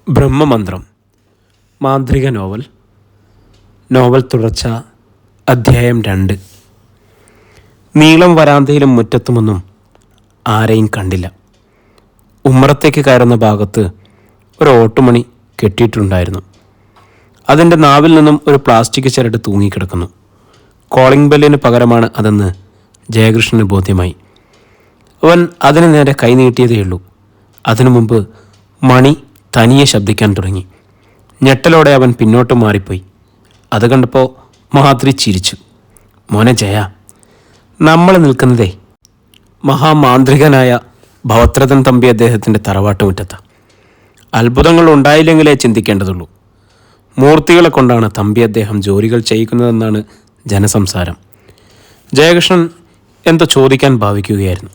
ബ്രഹ്മമന്ത്രം മാന്ത്രിക നോവൽ തുടർച്ച അധ്യായം 2. നീളം വരാന്തയിലും മുറ്റത്തുമൊന്നും ആരെയും കണ്ടില്ല. ഉമ്മറത്തേക്ക് കയറുന്ന ഭാഗത്ത് ഒരു ഓട്ടുമണി കെട്ടിയിട്ടുണ്ടായിരുന്നു. അതിൻ്റെ നാവിൽ നിന്നും ഒരു പ്ലാസ്റ്റിക് ചരട് തൂങ്ങിക്കിടക്കുന്നു. കോളിംഗ് ബെല്ലിന് പകരമാണ് അതെന്ന് ജയകൃഷ്ണന് ബോധ്യമായി. അവൻ അതിന് നേരെ കൈ നീട്ടിയതേയുള്ളൂ. അതിനു മുമ്പ് മണി തനിയെ ശബ്ദിക്കാൻ തുടങ്ങി. ഞെട്ടലോടെ അവൻ പിന്നോട്ട് മാറിപ്പോയി. അത് കണ്ടപ്പോൾ മാധുരി ചിരിച്ചു. മോനെ ജയ, നമ്മൾ നിൽക്കുന്നതേ മഹാമാന്ത്രികനായ ഭവത്രതൻ തമ്പി അദ്ദേഹത്തിൻ്റെ തറവാട്ടുമുറ്റത്താണ്. അത്ഭുതങ്ങൾ ഉണ്ടായില്ലെങ്കിലേ ചിന്തിക്കേണ്ടതുള്ളൂ. മൂർത്തികളെ കൊണ്ടാണ് തമ്പി അദ്ദേഹം ജോലികൾ ചെയ്യിക്കുന്നതെന്നാണ് ജനസംസാരം. ജയകൃഷ്ണൻ എന്തോ ചോദിക്കാൻ ഭാവിക്കുകയായിരുന്നു.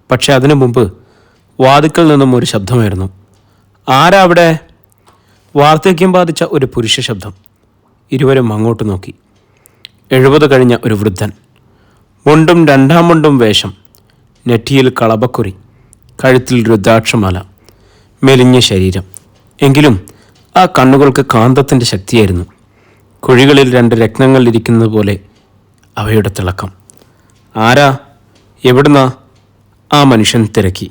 പക്ഷെ അതിനു മുമ്പ് വാതിക്കൽ നിന്നും ഒരു ശബ്ദമായിരുന്നു. ആരാ അവിടെ? വാർദ്ധക്യം ബാധിച്ച ഒരു പുരുഷ ശബ്ദം. ഇരുവരും അങ്ങോട്ട് നോക്കി. 70 കഴിഞ്ഞ ഒരു വൃദ്ധൻ. മുണ്ടും 2-ാം മുണ്ടും വേഷം, നെറ്റിയിൽ കളഭക്കുറി, കഴുത്തിൽ രുദ്രാക്ഷമാല, മെലിഞ്ഞ ശരീരം. എങ്കിലും ആ കണ്ണുകൾക്ക് കാന്തത്തിൻ്റെ ശക്തിയായിരുന്നു. കുഴികളിൽ 2 രത്നങ്ങൾ ഇരിക്കുന്നത് പോലെ അവയുടെ തിളക്കം. ആരാ? എവിടുന്നാ? ആ മനുഷ്യൻ തിരക്കി.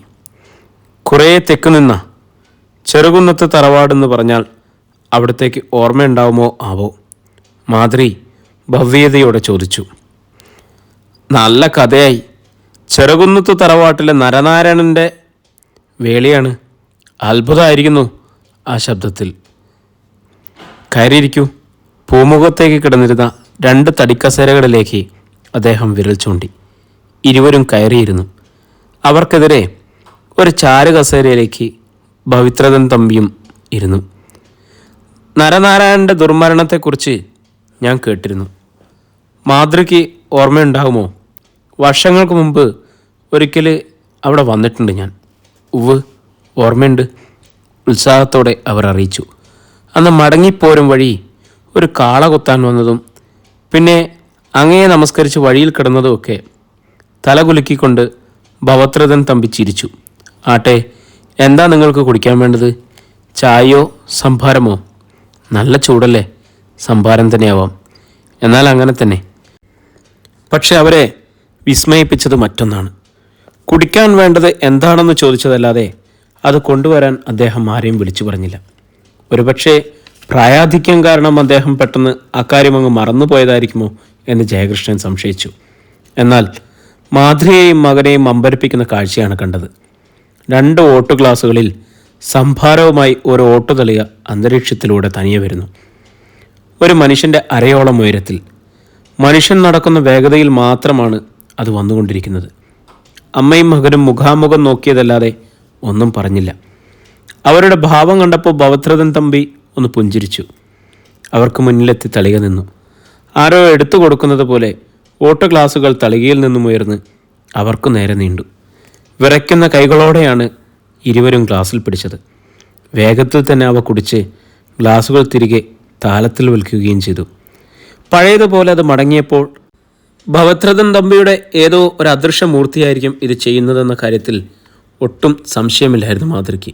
കുറേ തെക്ക് നിന്ന ചെറുകുന്നത്ത് തറവാടെന്ന് പറഞ്ഞാൽ അവിടത്തേക്ക് ഓർമ്മയുണ്ടാവുമോ ആവോ? മാധുരി ഭവ്യതയോടെ ചോദിച്ചു. നല്ല കഥയായി. ചെറുകുന്നത്ത് തറവാട്ടിലെ നരനാരായണൻ്റെ വേളിയാണ്. അത്ഭുതമായിരിക്കുന്നു ആ ശബ്ദത്തിൽ. കയറിയിരിക്കൂ. പൂമുഖത്തേക്ക് കിടന്നിരുന്ന 2 തടിക്കസേരകളിലേക്ക് അദ്ദേഹം വിരൽ ചൂണ്ടി. ഇരുവരും കയറിയിരുന്നു. അവർക്കെതിരെ ഒരു ചാരുകസേരയിലേക്ക് ഭവിത്രതൻ തമ്പിയും ഇരുന്നു. നരനാരായണൻ്റെ ദുർമരണത്തെക്കുറിച്ച് ഞാൻ കേട്ടിരുന്നു. മാതൃക്ക് ഓർമ്മയുണ്ടാകുമോ? വർഷങ്ങൾക്ക് മുമ്പ് ഒരിക്കൽ അവിടെ വന്നിട്ടുണ്ട് ഞാൻ. ഉവ്, ഓർമ്മയുണ്ട്, ഉത്സാഹത്തോടെ അവർ അറിയിച്ചു. അന്ന് മടങ്ങിപ്പോരും വഴി ഒരു കാള കൊത്താൻ വന്നതും പിന്നെ അങ്ങയെ നമസ്കരിച്ച് വഴിയിൽ കിടന്നതുമൊക്കെ. തല കുലുക്കിക്കൊണ്ട് ഭവത്രതൻ തമ്പി ചിരിച്ചു. ആട്ടെ, എന്താ നിങ്ങൾക്ക് കുടിക്കാൻ വേണ്ടത്? ചായയോ സംഭാരമോ? നല്ല ചൂടല്ലേ, സംഭാരം തന്നെയാവാം. എന്നാൽ അങ്ങനെ തന്നെ. പക്ഷെ അവരെ വിസ്മയിപ്പിച്ചത് മറ്റൊന്നാണ്. കുടിക്കാൻ വേണ്ടത് എന്താണെന്ന് ചോദിച്ചതല്ലാതെ അത് കൊണ്ടുവരാൻ അദ്ദേഹം ആരെയും വിളിച്ചു പറഞ്ഞില്ല. ഒരുപക്ഷെ പ്രായാധിക്യം കാരണം അദ്ദേഹം പെട്ടെന്ന് അക്കാര്യം അങ്ങ് മറന്നുപോയതായിരിക്കുമോ എന്ന് ജയകൃഷ്ണൻ സംശയിച്ചു. എന്നാൽ മാധുരിയെയും മകനെയും അമ്പരപ്പിക്കുന്ന കാഴ്ചയാണ് കണ്ടത്. 2 ഓട്ടു ഗ്ലാസുകളിൽ സംഭാരവുമായി ഒരു ഓട്ടുതളിക അന്തരീക്ഷത്തിലൂടെ തനിയെ വരുന്നു. ഒരു മനുഷ്യൻ്റെ അരയോളം ഉയരത്തിൽ. മനുഷ്യൻ നടക്കുന്ന വേഗതയിൽ മാത്രമാണ് അത് വന്നുകൊണ്ടിരിക്കുന്നത്. അമ്മയും മകനും മുഖാമുഖം നോക്കിയതല്ലാതെ ഒന്നും പറഞ്ഞില്ല. അവരുടെ ഭാവം കണ്ടപ്പോൾ ഭവത്രതൻ തമ്പി ഒന്ന് പുഞ്ചിരിച്ചു. അവർക്ക് മുന്നിലെത്തി തളിക നിന്നു. ആരോ എടുത്തു കൊടുക്കുന്നത് പോലെ ഓട്ടു ഗ്ലാസുകൾ തളികയിൽ നിന്നും ഉയർന്ന് അവർക്കു നേരെ നീണ്ടു. വിറയ്ക്കുന്ന കൈകളോടെയാണ് ഇരുവരും ഗ്ലാസ്സിൽ പിടിച്ചത്. വേഗത്തിൽ തന്നെ അവ കുടിച്ച് ഗ്ലാസുകൾ തിരികെ താലത്തിൽ വലിക്കുകയും ചെയ്തു. പഴയതുപോലെ അത് മടങ്ങിയപ്പോൾ ഭവത്രതൻ തമ്പിയുടെ ഏതോ ഒരു അദൃശ്യമൂർത്തിയായിരിക്കും ഇത് ചെയ്യുന്നതെന്ന കാര്യത്തിൽ ഒട്ടും സംശയമില്ലായിരുന്നു മാതൃക്ക്.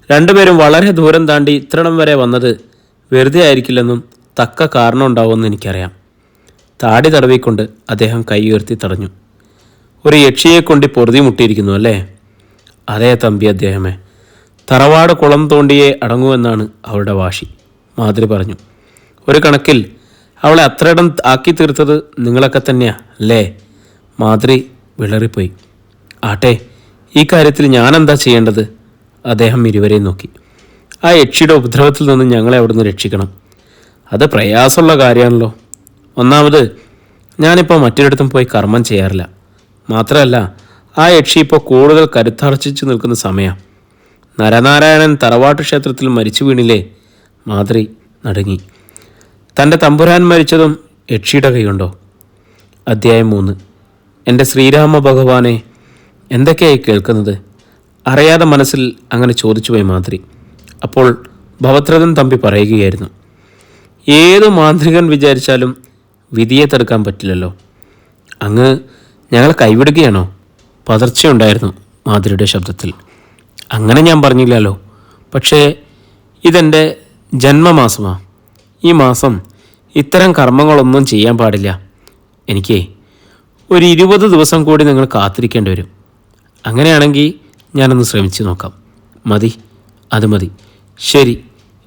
2 പേരും വളരെ ദൂരം താണ്ടി ഇത്രണം വരെ വന്നത് വെറുതെ ആയിരിക്കില്ലെന്നും തക്ക കാരണം ഉണ്ടാവുമെന്ന് എനിക്കറിയാം. താടി തടവിക്കൊണ്ട് അദ്ദേഹം കൈ ഉയർത്തി തടഞ്ഞു. ഒരു യക്ഷിയെ കൊണ്ട് പൊറുതി മുട്ടിയിരിക്കുന്നു അല്ലേ? അതേ തമ്പി അദ്ദേഹമേ, തറവാട് കുളം തോണ്ടിയേ അടങ്ങുമെന്നാണ് അവളുടെ വാശി, മാധുരി പറഞ്ഞു. ഒരു കണക്കിൽ അവളെ അത്രയിടം ആക്കി തീർത്തത് നിങ്ങളൊക്കെ തന്നെയാ അല്ലേ? മാധുരി വിളറിപ്പോയി. ആട്ടെ, ഈ കാര്യത്തിൽ ഞാനെന്താ ചെയ്യേണ്ടത്? അദ്ദേഹം ഇരുവരെയും നോക്കി. ആ യക്ഷിയുടെ ഉപദ്രവത്തിൽ നിന്ന് ഞങ്ങളെ അവിടുന്ന് രക്ഷിക്കണം. അത് പ്രയാസമുള്ള കാര്യമാണല്ലോ. ഒന്നാമത് ഞാനിപ്പോൾ മറ്റൊരിടത്തും പോയി കർമ്മം ചെയ്യാറില്ല. മാത്രമല്ല ആ യക്ഷി ഇപ്പോൾ കൂടുതൽ കരുത്താർജിച്ച് നിൽക്കുന്ന സമയമാണ്. നരനാരായണൻ തറവാട്ട് ക്ഷേത്രത്തിൽ മരിച്ചു വീണില്ലേ? മാധുരി നടുങ്ങി. തൻ്റെ തമ്പുരാൻ മരിച്ചതും യക്ഷിയുടെ കൈയുണ്ടോ? അധ്യായം 3. എൻ്റെ ശ്രീരാമ ഭഗവാനെ, എന്തൊക്കെയായി കേൾക്കുന്നത്? അറിയാതെ മനസ്സിൽ അങ്ങനെ ചോദിച്ചു പോയി മാധുരി. അപ്പോൾ ഭവത്രതൻ തമ്പി പറയുകയായിരുന്നു. ഏതു മാന്ത്രികൻ വിചാരിച്ചാലും വിധിയെ തടുക്കാൻ പറ്റില്ലല്ലോ. അങ്ങ് ഞങ്ങളെ കൈവിടുകയാണോ? പതർച്ചയുണ്ടായിരുന്നു മാധുരിയുടെ ശബ്ദത്തിൽ. അങ്ങനെ ഞാൻ പറഞ്ഞില്ലല്ലോ. പക്ഷേ ഇതെൻ്റെ ജന്മമാസമാണ്. ഈ മാസം ഇത്തരം കർമ്മങ്ങളൊന്നും ചെയ്യാൻ പാടില്ല. എനിക്ക് ഒരു 20 ദിവസം കൂടി നിങ്ങൾ കാത്തിരിക്കേണ്ടി വരും. അങ്ങനെയാണെങ്കിൽ ഞാനൊന്ന് ശ്രമിച്ചു നോക്കാം. മതി, അത് മതി. ശരി,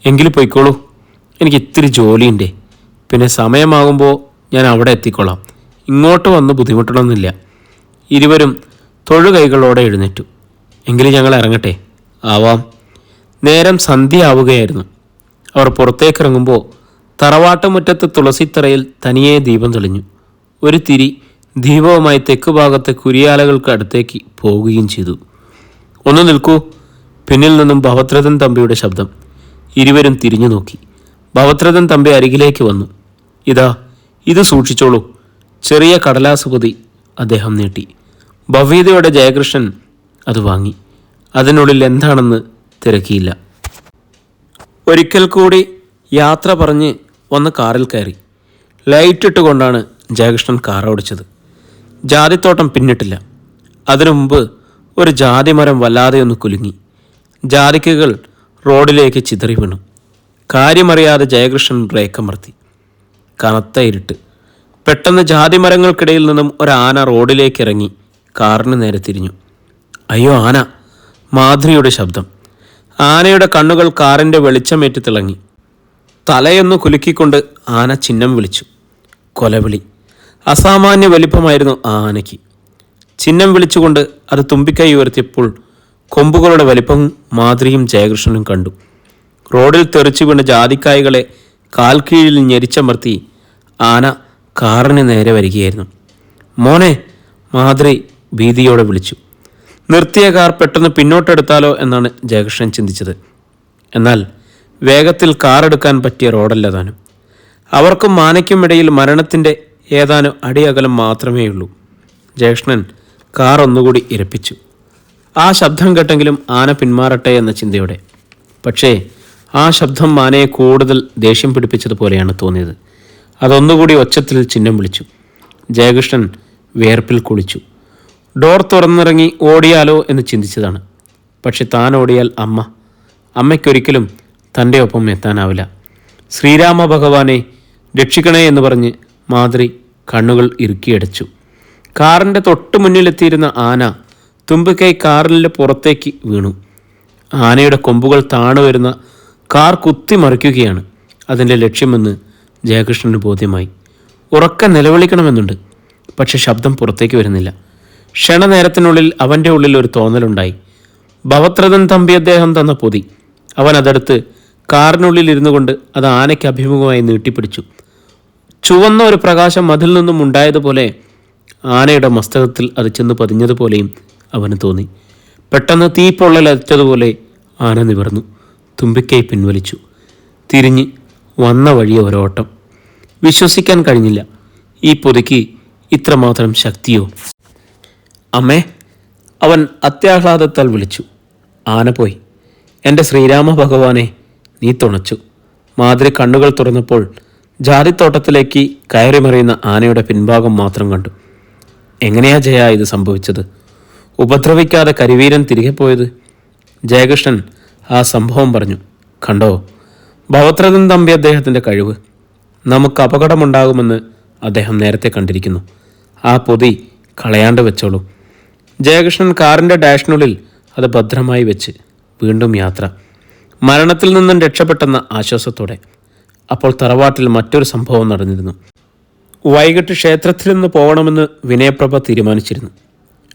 എങ്കിൽ പോയിക്കോളൂ. എനിക്ക് ഇത്തിരി ജോലിയുണ്ട്. പിന്നെ സമയമാകുമ്പോൾ ഞാൻ അവിടെ എത്തിക്കൊള്ളാം. ഇങ്ങോട്ട് വന്ന് ബുദ്ധിമുട്ടണമെന്നില്ല. ഇരുവരും തൊഴുകൈകളോടെ എഴുന്നേറ്റു. എങ്കിലും ഞങ്ങൾ ഇറങ്ങട്ടെ. ആവാം. നേരം സന്ധ്യയാവുകയായിരുന്നു. അവർ പുറത്തേക്കിറങ്ങുമ്പോൾ തറവാട്ടുമുറ്റത്ത് തുളസിത്തറയിൽ തനിയെ ദീപം തെളിഞ്ഞു. ഒരു തിരി ദീപവുമായി തെക്കുഭാഗത്തെ കുരിയാലകൾക്ക് അടുത്തേക്ക് പോകുകയും ചെയ്തു. ഒന്ന് നിൽക്കൂ. പിന്നിൽ നിന്നും ഭവത്രതൻ തമ്പിയുടെ ശബ്ദം. ഇരുവരും തിരിഞ്ഞു നോക്കി. ഭവത്രതൻ തമ്പി അരികിലേക്ക് വന്നു. ഇതാ, ഇത് സൂക്ഷിച്ചോളൂ. ചെറിയ കടലാസ് പൊതി അദ്ദേഹം നീട്ടി. ഭവ്യതയോടെ ജയകൃഷ്ണൻ അത് വാങ്ങി. അതിനുള്ളിൽ എന്താണെന്ന് തിരക്കിയില്ല. ഒരിക്കൽ കൂടി യാത്ര പറഞ്ഞ് വന്ന് കാറിൽ കയറി. ലൈറ്റ് ഇട്ടുകൊണ്ടാണ് ജയകൃഷ്ണൻ കാർ ഓടിച്ചത്. ജാതിത്തോട്ടം പിന്നിട്ടില്ല. അതിനു മുമ്പ് ഒരു ജാതിമരം വല്ലാതെ ഒന്ന് കുലുങ്ങി. ജാതിക്കകൾ റോഡിലേക്ക് ചിതറി വീണു. കാര്യമറിയാതെ ജയകൃഷ്ണൻ ബ്രേക്കമർത്തി. കനത്ത ഇരുട്ട്. പെട്ടെന്ന് ജാതിമരങ്ങൾക്കിടയിൽ നിന്നും ഒരാന റോഡിലേക്ക് ഇറങ്ങി കാറിന് നേരെ തിരിഞ്ഞു. അയ്യോ ആന! മാധുരിയുടെ ശബ്ദം. ആനയുടെ കണ്ണുകൾ കാറിൻ്റെ വെളിച്ചമേറ്റ് തിളങ്ങി. തലയൊന്ന് കുലുക്കിക്കൊണ്ട് ആന ചിഹ്നം വിളിച്ചു. കൊലവിളി. അസാമാന്യ വലിപ്പമായിരുന്നു ആ ആനയ്ക്ക്. ചിഹ്നം വിളിച്ചുകൊണ്ട് അത് തുമ്പിക്കൈ ഉയർത്തിയപ്പോൾ കൊമ്പുകളുടെ വലിപ്പം മാധുരിയും ജയകൃഷ്ണനും കണ്ടു. റോഡിൽ തെറിച്ചു വീണ ജാതിക്കായകളെ കാൽക്കീഴിൽ ഞെരിച്ചമർത്തി ആന കാറിന് നേരെ വരികയായിരുന്നു. മോനെ! മാധുരി ഭീതിയോടെ വിളിച്ചു. നിർത്തിയ കാർ പെട്ടെന്ന് പിന്നോട്ടെടുത്താലോ എന്നാണ് ജയകൃഷ്ണൻ ചിന്തിച്ചത്. എന്നാൽ വേഗത്തിൽ കാർ എടുക്കാൻ പറ്റിയ റോഡല്ല താനും. അവർക്കും ആനയ്ക്കും ഇടയിൽ മരണത്തിൻ്റെ ഏതാനും അടിയകലം മാത്രമേ ഉള്ളൂ. ജയകൃഷ്ണൻ കാർ ഒന്നുകൂടി ഇരപ്പിച്ചു. ആ ശബ്ദം കേട്ടെങ്കിലും ആന പിന്മാറട്ടെ എന്ന ചിന്തയോടെ. പക്ഷേ ആ ശബ്ദം ആനയെ കൂടുതൽ ദേഷ്യം പിടിപ്പിച്ചതുപോലെയാണ് തോന്നിയത്. അതൊന്നുകൂടി ഒച്ചത്തിൽ ചിഹ്നം വിളിച്ചു. ജയകൃഷ്ണൻ വിയർപ്പിൽ കുളിച്ചു. ഡോർ തുറന്നിറങ്ങി ഓടിയാലോ എന്ന് ചിന്തിച്ചതാണ്. പക്ഷെ താൻ ഓടിയാൽ അമ്മയ്ക്കൊരിക്കലും തൻ്റെ ഒപ്പം എത്താനാവില്ല. ശ്രീരാമ ഭഗവാനെ രക്ഷിക്കണേ എന്ന് പറഞ്ഞ് മാധുരി കണ്ണുകൾ ഇറുക്കിയടച്ചു. കാറിൻ്റെ തൊട്ട് മുന്നിലെത്തിയിരുന്ന ആന തുമ്പിക്കൈ കാറിൻ്റെ പുറത്തേക്ക് വീണു. ആനയുടെ കൊമ്പുകൾ താണു വരുന്ന കാർ കുത്തിമറിക്കുകയാണ് അതിൻ്റെ ലക്ഷ്യമെന്ന് ജയകൃഷ്ണന് ബോധ്യമായി. ഉറക്കെ നിലവിളിക്കണമെന്നുണ്ട്. പക്ഷെ ശബ്ദം പുറത്തേക്ക് വരുന്നില്ല. ക്ഷണനേരത്തിനുള്ളിൽ അവൻ്റെ ഉള്ളിൽ ഒരു തോന്നലുണ്ടായി. ഭവത്രതൻ തമ്പി അദ്ദേഹം തന്ന പൊതി. അവൻ അതെടുത്ത് കാറിനുള്ളിൽ ഇരുന്നു കൊണ്ട് അത് ആനയ്ക്ക് അഭിമുഖമായി നീട്ടിപ്പിടിച്ചു. ചുവന്ന ഒരു പ്രകാശം അതിൽ നിന്നും ഉണ്ടായതുപോലെ ആനയുടെ മസ്തകത്തിൽ അത് ചെന്ന് പതിഞ്ഞതുപോലെയും അവന് തോന്നി. പെട്ടെന്ന് തീപ്പൊള്ളലറ്റതുപോലെ ആന നിവർന്നു. തുമ്പിക്കൈ പിൻവലിച്ചു. തിരിഞ്ഞ് വന്ന വഴി ഒരോട്ടം. വിശ്വസിക്കാൻ കഴിഞ്ഞില്ല. ഈ പൊതിക്ക് ഇത്രമാത്രം ശക്തിയോ? അമ്മേ! അവൻ അത്യാഹ്ലാദത്താൽ വിളിച്ചു. ആന പോയി. എൻ്റെ ശ്രീരാമ ഭഗവാനെ, നീ തുണച്ചു. മാധുരി കണ്ണുകൾ തുറന്നപ്പോൾ ജാതിത്തോട്ടത്തിലേക്ക് കയറിമറിയുന്ന ആനയുടെ പിൻഭാഗം മാത്രം കണ്ടു. എങ്ങനെയാ ജയ ഇത് സംഭവിച്ചത്? ഉപദ്രവിക്കാതെ കരിവീരൻ തിരികെ പോയത്? ജയകൃഷ്ണൻ ആ സംഭവം പറഞ്ഞു. കണ്ടോ, ഭവത്രതൻ തമ്പി അദ്ദേഹത്തിൻ്റെ കഴിവ്. നമുക്ക് അപകടമുണ്ടാകുമെന്ന് അദ്ദേഹം നേരത്തെ കണ്ടിരിക്കുന്നു. ആ പൊതി കളയാണ്ട് വെച്ചോളൂ. ജയകൃഷ്ണൻ കാറിൻ്റെ ഡാഷിനുള്ളിൽ അത് ഭദ്രമായി വെച്ച് വീണ്ടും യാത്ര. മരണത്തിൽ നിന്നും രക്ഷപ്പെട്ടെന്ന ആശ്വാസത്തോടെ. അപ്പോൾ തറവാട്ടിൽ മറ്റൊരു സംഭവം നടന്നിരുന്നു. വൈകിട്ട് ക്ഷേത്രത്തിൽ നിന്ന് പോകണമെന്ന് വിനയപ്രഭ തീരുമാനിച്ചിരുന്നു.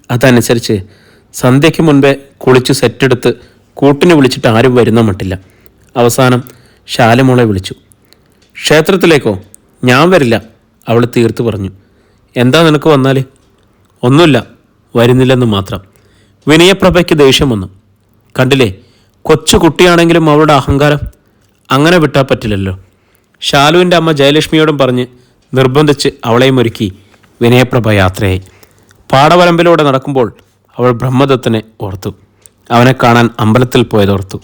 അതനുസരിച്ച് സന്ധ്യയ്ക്ക് മുൻപേ കുളിച്ച് സെറ്റെടുത്ത് കൂട്ടിന് വിളിച്ചിട്ട് ആരും വരുന്ന മട്ടില്ല. അവസാനം ശാലുമോളെ വിളിച്ചു. ക്ഷേത്രത്തിലേക്കോ? ഞാൻ വരില്ല, അവൾ തീർത്തു പറഞ്ഞു. എന്താ നിനക്ക് വന്നാൽ? ഒന്നുമില്ല, വരുന്നില്ലെന്ന് മാത്രം. വിനയപ്രഭയ്ക്ക് ദേഷ്യം വന്നു. കണ്ടില്ലേ, കൊച്ചു കുട്ടിയാണെങ്കിലും അവളുടെ അഹങ്കാരം. അങ്ങനെ വിട്ടാൽ പറ്റില്ലല്ലോ. ശാലുവിൻ്റെ അമ്മ ജയലക്ഷ്മിയോടും പറഞ്ഞ് നിർബന്ധിച്ച് അവളെയും ഒരുക്കി വിനയപ്രഭ യാത്രയായി. പാടവരമ്പിലൂടെ നടക്കുമ്പോൾ അവൾ ബ്രഹ്മദത്തനെ ഓർത്തു. അവനെ കാണാൻ അമ്പലത്തിൽ പോയതോർത്തു.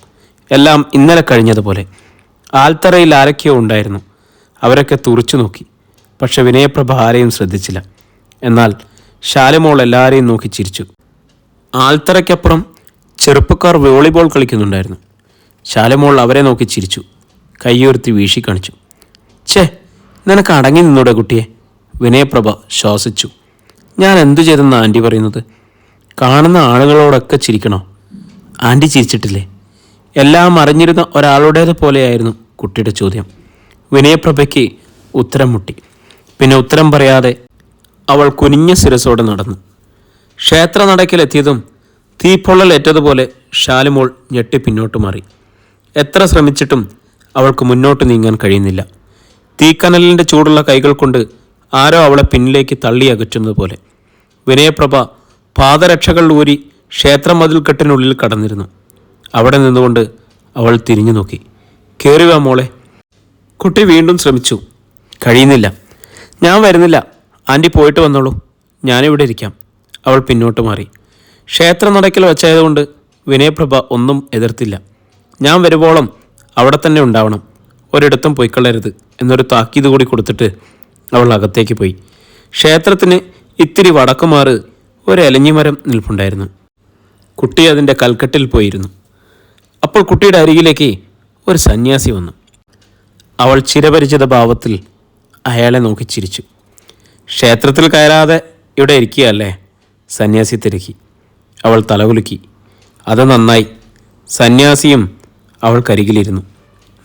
എല്ലാം ഇന്നലെ കഴിഞ്ഞതുപോലെ. ആൽത്തറയിൽ ആരൊക്കെയോ ഉണ്ടായിരുന്നു. അവരൊക്കെ തുറിച്ചു നോക്കി. പക്ഷെ വിനയപ്രഭ ആരെയും ശ്രദ്ധിച്ചില്ല. എന്നാൽ ശാലുമോൾ എല്ലാവരെയും നോക്കി ചിരിച്ചു. ആൽത്തറയ്ക്കപ്പുറം ചെറുപ്പക്കാർ വോളിബോൾ കളിക്കുന്നുണ്ടായിരുന്നു. ശാലുമോൾ അവരെ നോക്കി ചിരിച്ചു. കയ്യുയർത്തി വീശി കാണിച്ചു. ഛേ, നിനക്ക് അടങ്ങി നിന്നൂടെ കുട്ടിയെ? വിനയപ്രഭ ശ്വാസിച്ചു. ഞാൻ എന്തു ചെയ്തെന്ന് ആൻറ്റി പറയുന്നത്? കാണുന്ന ആളുകളോടൊക്കെ ചിരിക്കണോ? ആൻറ്റി ചിരിച്ചിട്ടില്ലേ? എല്ലാം അറിഞ്ഞിരുന്ന ഒരാളുടേത് പോലെയായിരുന്നു കുട്ടിയുടെ ചോദ്യം. വിനയപ്രഭയ്ക്ക് ഉത്തരം മുട്ടി. പിന്നെ ഉത്തരം പറയാതെ അവൾ കുനിഞ്ഞ ശിരസോടെ നടന്നു. ക്ഷേത്ര നടക്കിലെത്തിയതും തീപ്പൊള്ളലേറ്റതുപോലെ ശാലുമോൾ ഞെട്ടി പിന്നോട്ട് മാറി. എത്ര ശ്രമിച്ചിട്ടും അവൾക്ക് മുന്നോട്ട് നീങ്ങാൻ കഴിയുന്നില്ല. തീക്കനലിൻ്റെ ചൂടുള്ള കൈകൾ കൊണ്ട് ആരോ അവളെ പിന്നിലേക്ക് തള്ളി അകറ്റുന്നത് പോലെ. വിനയപ്രഭ പാദരക്ഷകൾ ഊരി ക്ഷേത്രമതിൽക്കെട്ടിനുള്ളിൽ കടന്നിരുന്നു. അവിടെ നിന്നുകൊണ്ട് അവൾ തിരിഞ്ഞു നോക്കി. കയറിവാ മോളെ. കുട്ടി വീണ്ടും ശ്രമിച്ചു. കഴിയുന്നില്ല. ഞാൻ വരുന്നില്ല, ആൻറ്റി പോയിട്ട് വന്നോളൂ, ഞാനിവിടെ ഇരിക്കാം. അവൾ പിന്നോട്ട് മാറി. ക്ഷേത്ര നടക്കിൽ വച്ചായതുകൊണ്ട് വിനയപ്രഭ ഒന്നും എതിർത്തില്ല. ഞാൻ വരുവോളം അവിടെ തന്നെ ഉണ്ടാവണം, ഒരിടത്തും പോയിക്കൊള്ളരുത് എന്നൊരു താക്കീത് കൂടി കൊടുത്തിട്ട് അവൾ അകത്തേക്ക് പോയി. ക്ഷേത്രത്തിന് ഇത്തിരി വടക്കുമാറ് ഒരു എലഞ്ഞിമരം നിൽപ്പുണ്ടായിരുന്നു. കുട്ടി അതിൻ്റെ കൽക്കെട്ടിൽ പോയിരുന്നു. അപ്പോൾ കുട്ടിയുടെ അരികിലേക്ക് ഒരു സന്യാസി വന്നു. അവൾ ചിരപരിചിത ഭാവത്തിൽ അയാളെ നോക്കി ചിരിച്ചു. ക്ഷേത്രത്തിൽ കയറാതെ ഇവിടെ ഇരിക്കുകയല്ലേ? സന്യാസി തിരക്കി. അവൾ തലകുലുക്കി. അത് നന്നായി. സന്യാസിയും അവൾക്കരികിലിരുന്നു.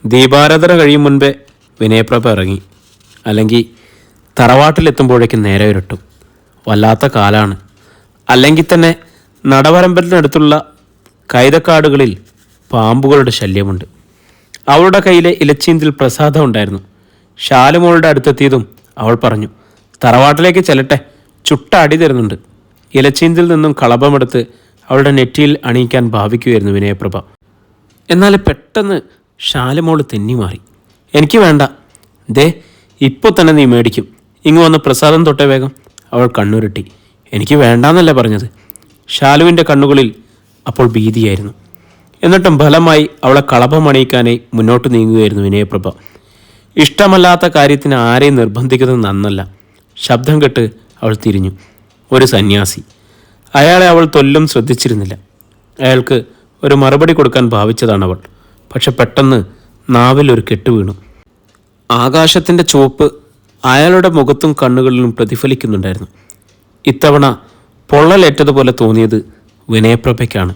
ദീപാരാധന കഴിയും മുൻപേ വിനയപ്രഭ ഇറങ്ങി. അല്ലെങ്കിൽ തറവാട്ടിലെത്തുമ്പോഴേക്കും നേരെ ഇരട്ടും. വല്ലാത്ത കാലാണ്. അല്ലെങ്കിൽ തന്നെ നടവരമ്പലിനടുത്തുള്ള കൈതക്കാടുകളിൽ പാമ്പുകളുടെ ശല്യമുണ്ട്. അവളുടെ കയ്യിലെ ഇലച്ചീന്തിൽ പ്രസാദം ഉണ്ടായിരുന്നു. ശാലുമോളുടെ അടുത്തെത്തിയതും അവൾ പറഞ്ഞു, തറവാട്ടിലേക്ക് ചെല്ലട്ടെ, ചുട്ട അടി തരുന്നുണ്ട്. ഇലച്ചീന്തിൽ നിന്നും കളഭമെടുത്ത് അവളുടെ നെറ്റിയിൽ അണിയിക്കാൻ ഭാവിക്കുമായിരുന്നു വിനയപ്രഭ. എന്നാൽ പെട്ടെന്ന് ശാലുമോൾ തെന്നിമാറി. എനിക്ക് വേണ്ട, ദേ ഇപ്പോൾ തന്നെ നീ മേടിക്കും, ഇങ്ങ് വന്ന് പ്രസാദം തൊട്ടേ വേഗം. അവൾ കണ്ണുരുട്ടി. എനിക്ക് വേണ്ടാന്നല്ലേ പറഞ്ഞത്? ശാലുവിൻ്റെ കണ്ണുകളിൽ അപ്പോൾ ഭീതിയായിരുന്നു. എന്നിട്ടും ഫലമായി അവളെ കളഭമണിയിക്കാനായി മുന്നോട്ട് നീങ്ങുകയായിരുന്നു വിനയപ്രഭ. ഇഷ്ടമല്ലാത്ത കാര്യത്തിന് ആരെയും നിർബന്ധിക്കുന്നത് നന്നല്ല. ശബ്ദം കേട്ട് അവൾ തിരിഞ്ഞു. ഒരു സന്യാസി. അയാളെ അവൾ തൊല്ലും ശ്രദ്ധിച്ചിരുന്നില്ല. അയാൾക്ക് ഒരു മറുപടി കൊടുക്കാൻ ഭാവിച്ചതാണ് അവൾ. പക്ഷെ പെട്ടെന്ന് നാവിൽ ഒരു കെട്ട് വീണു. ആകാശത്തിൻ്റെ ചുവപ്പ് അയാളുടെ മുഖത്തും കണ്ണുകളിലും പ്രതിഫലിക്കുന്നുണ്ടായിരുന്നു. ഇത്തവണ പൊള്ളലേറ്റതുപോലെ തോന്നിയത് വിനയപ്രഭയ്ക്കാണ്.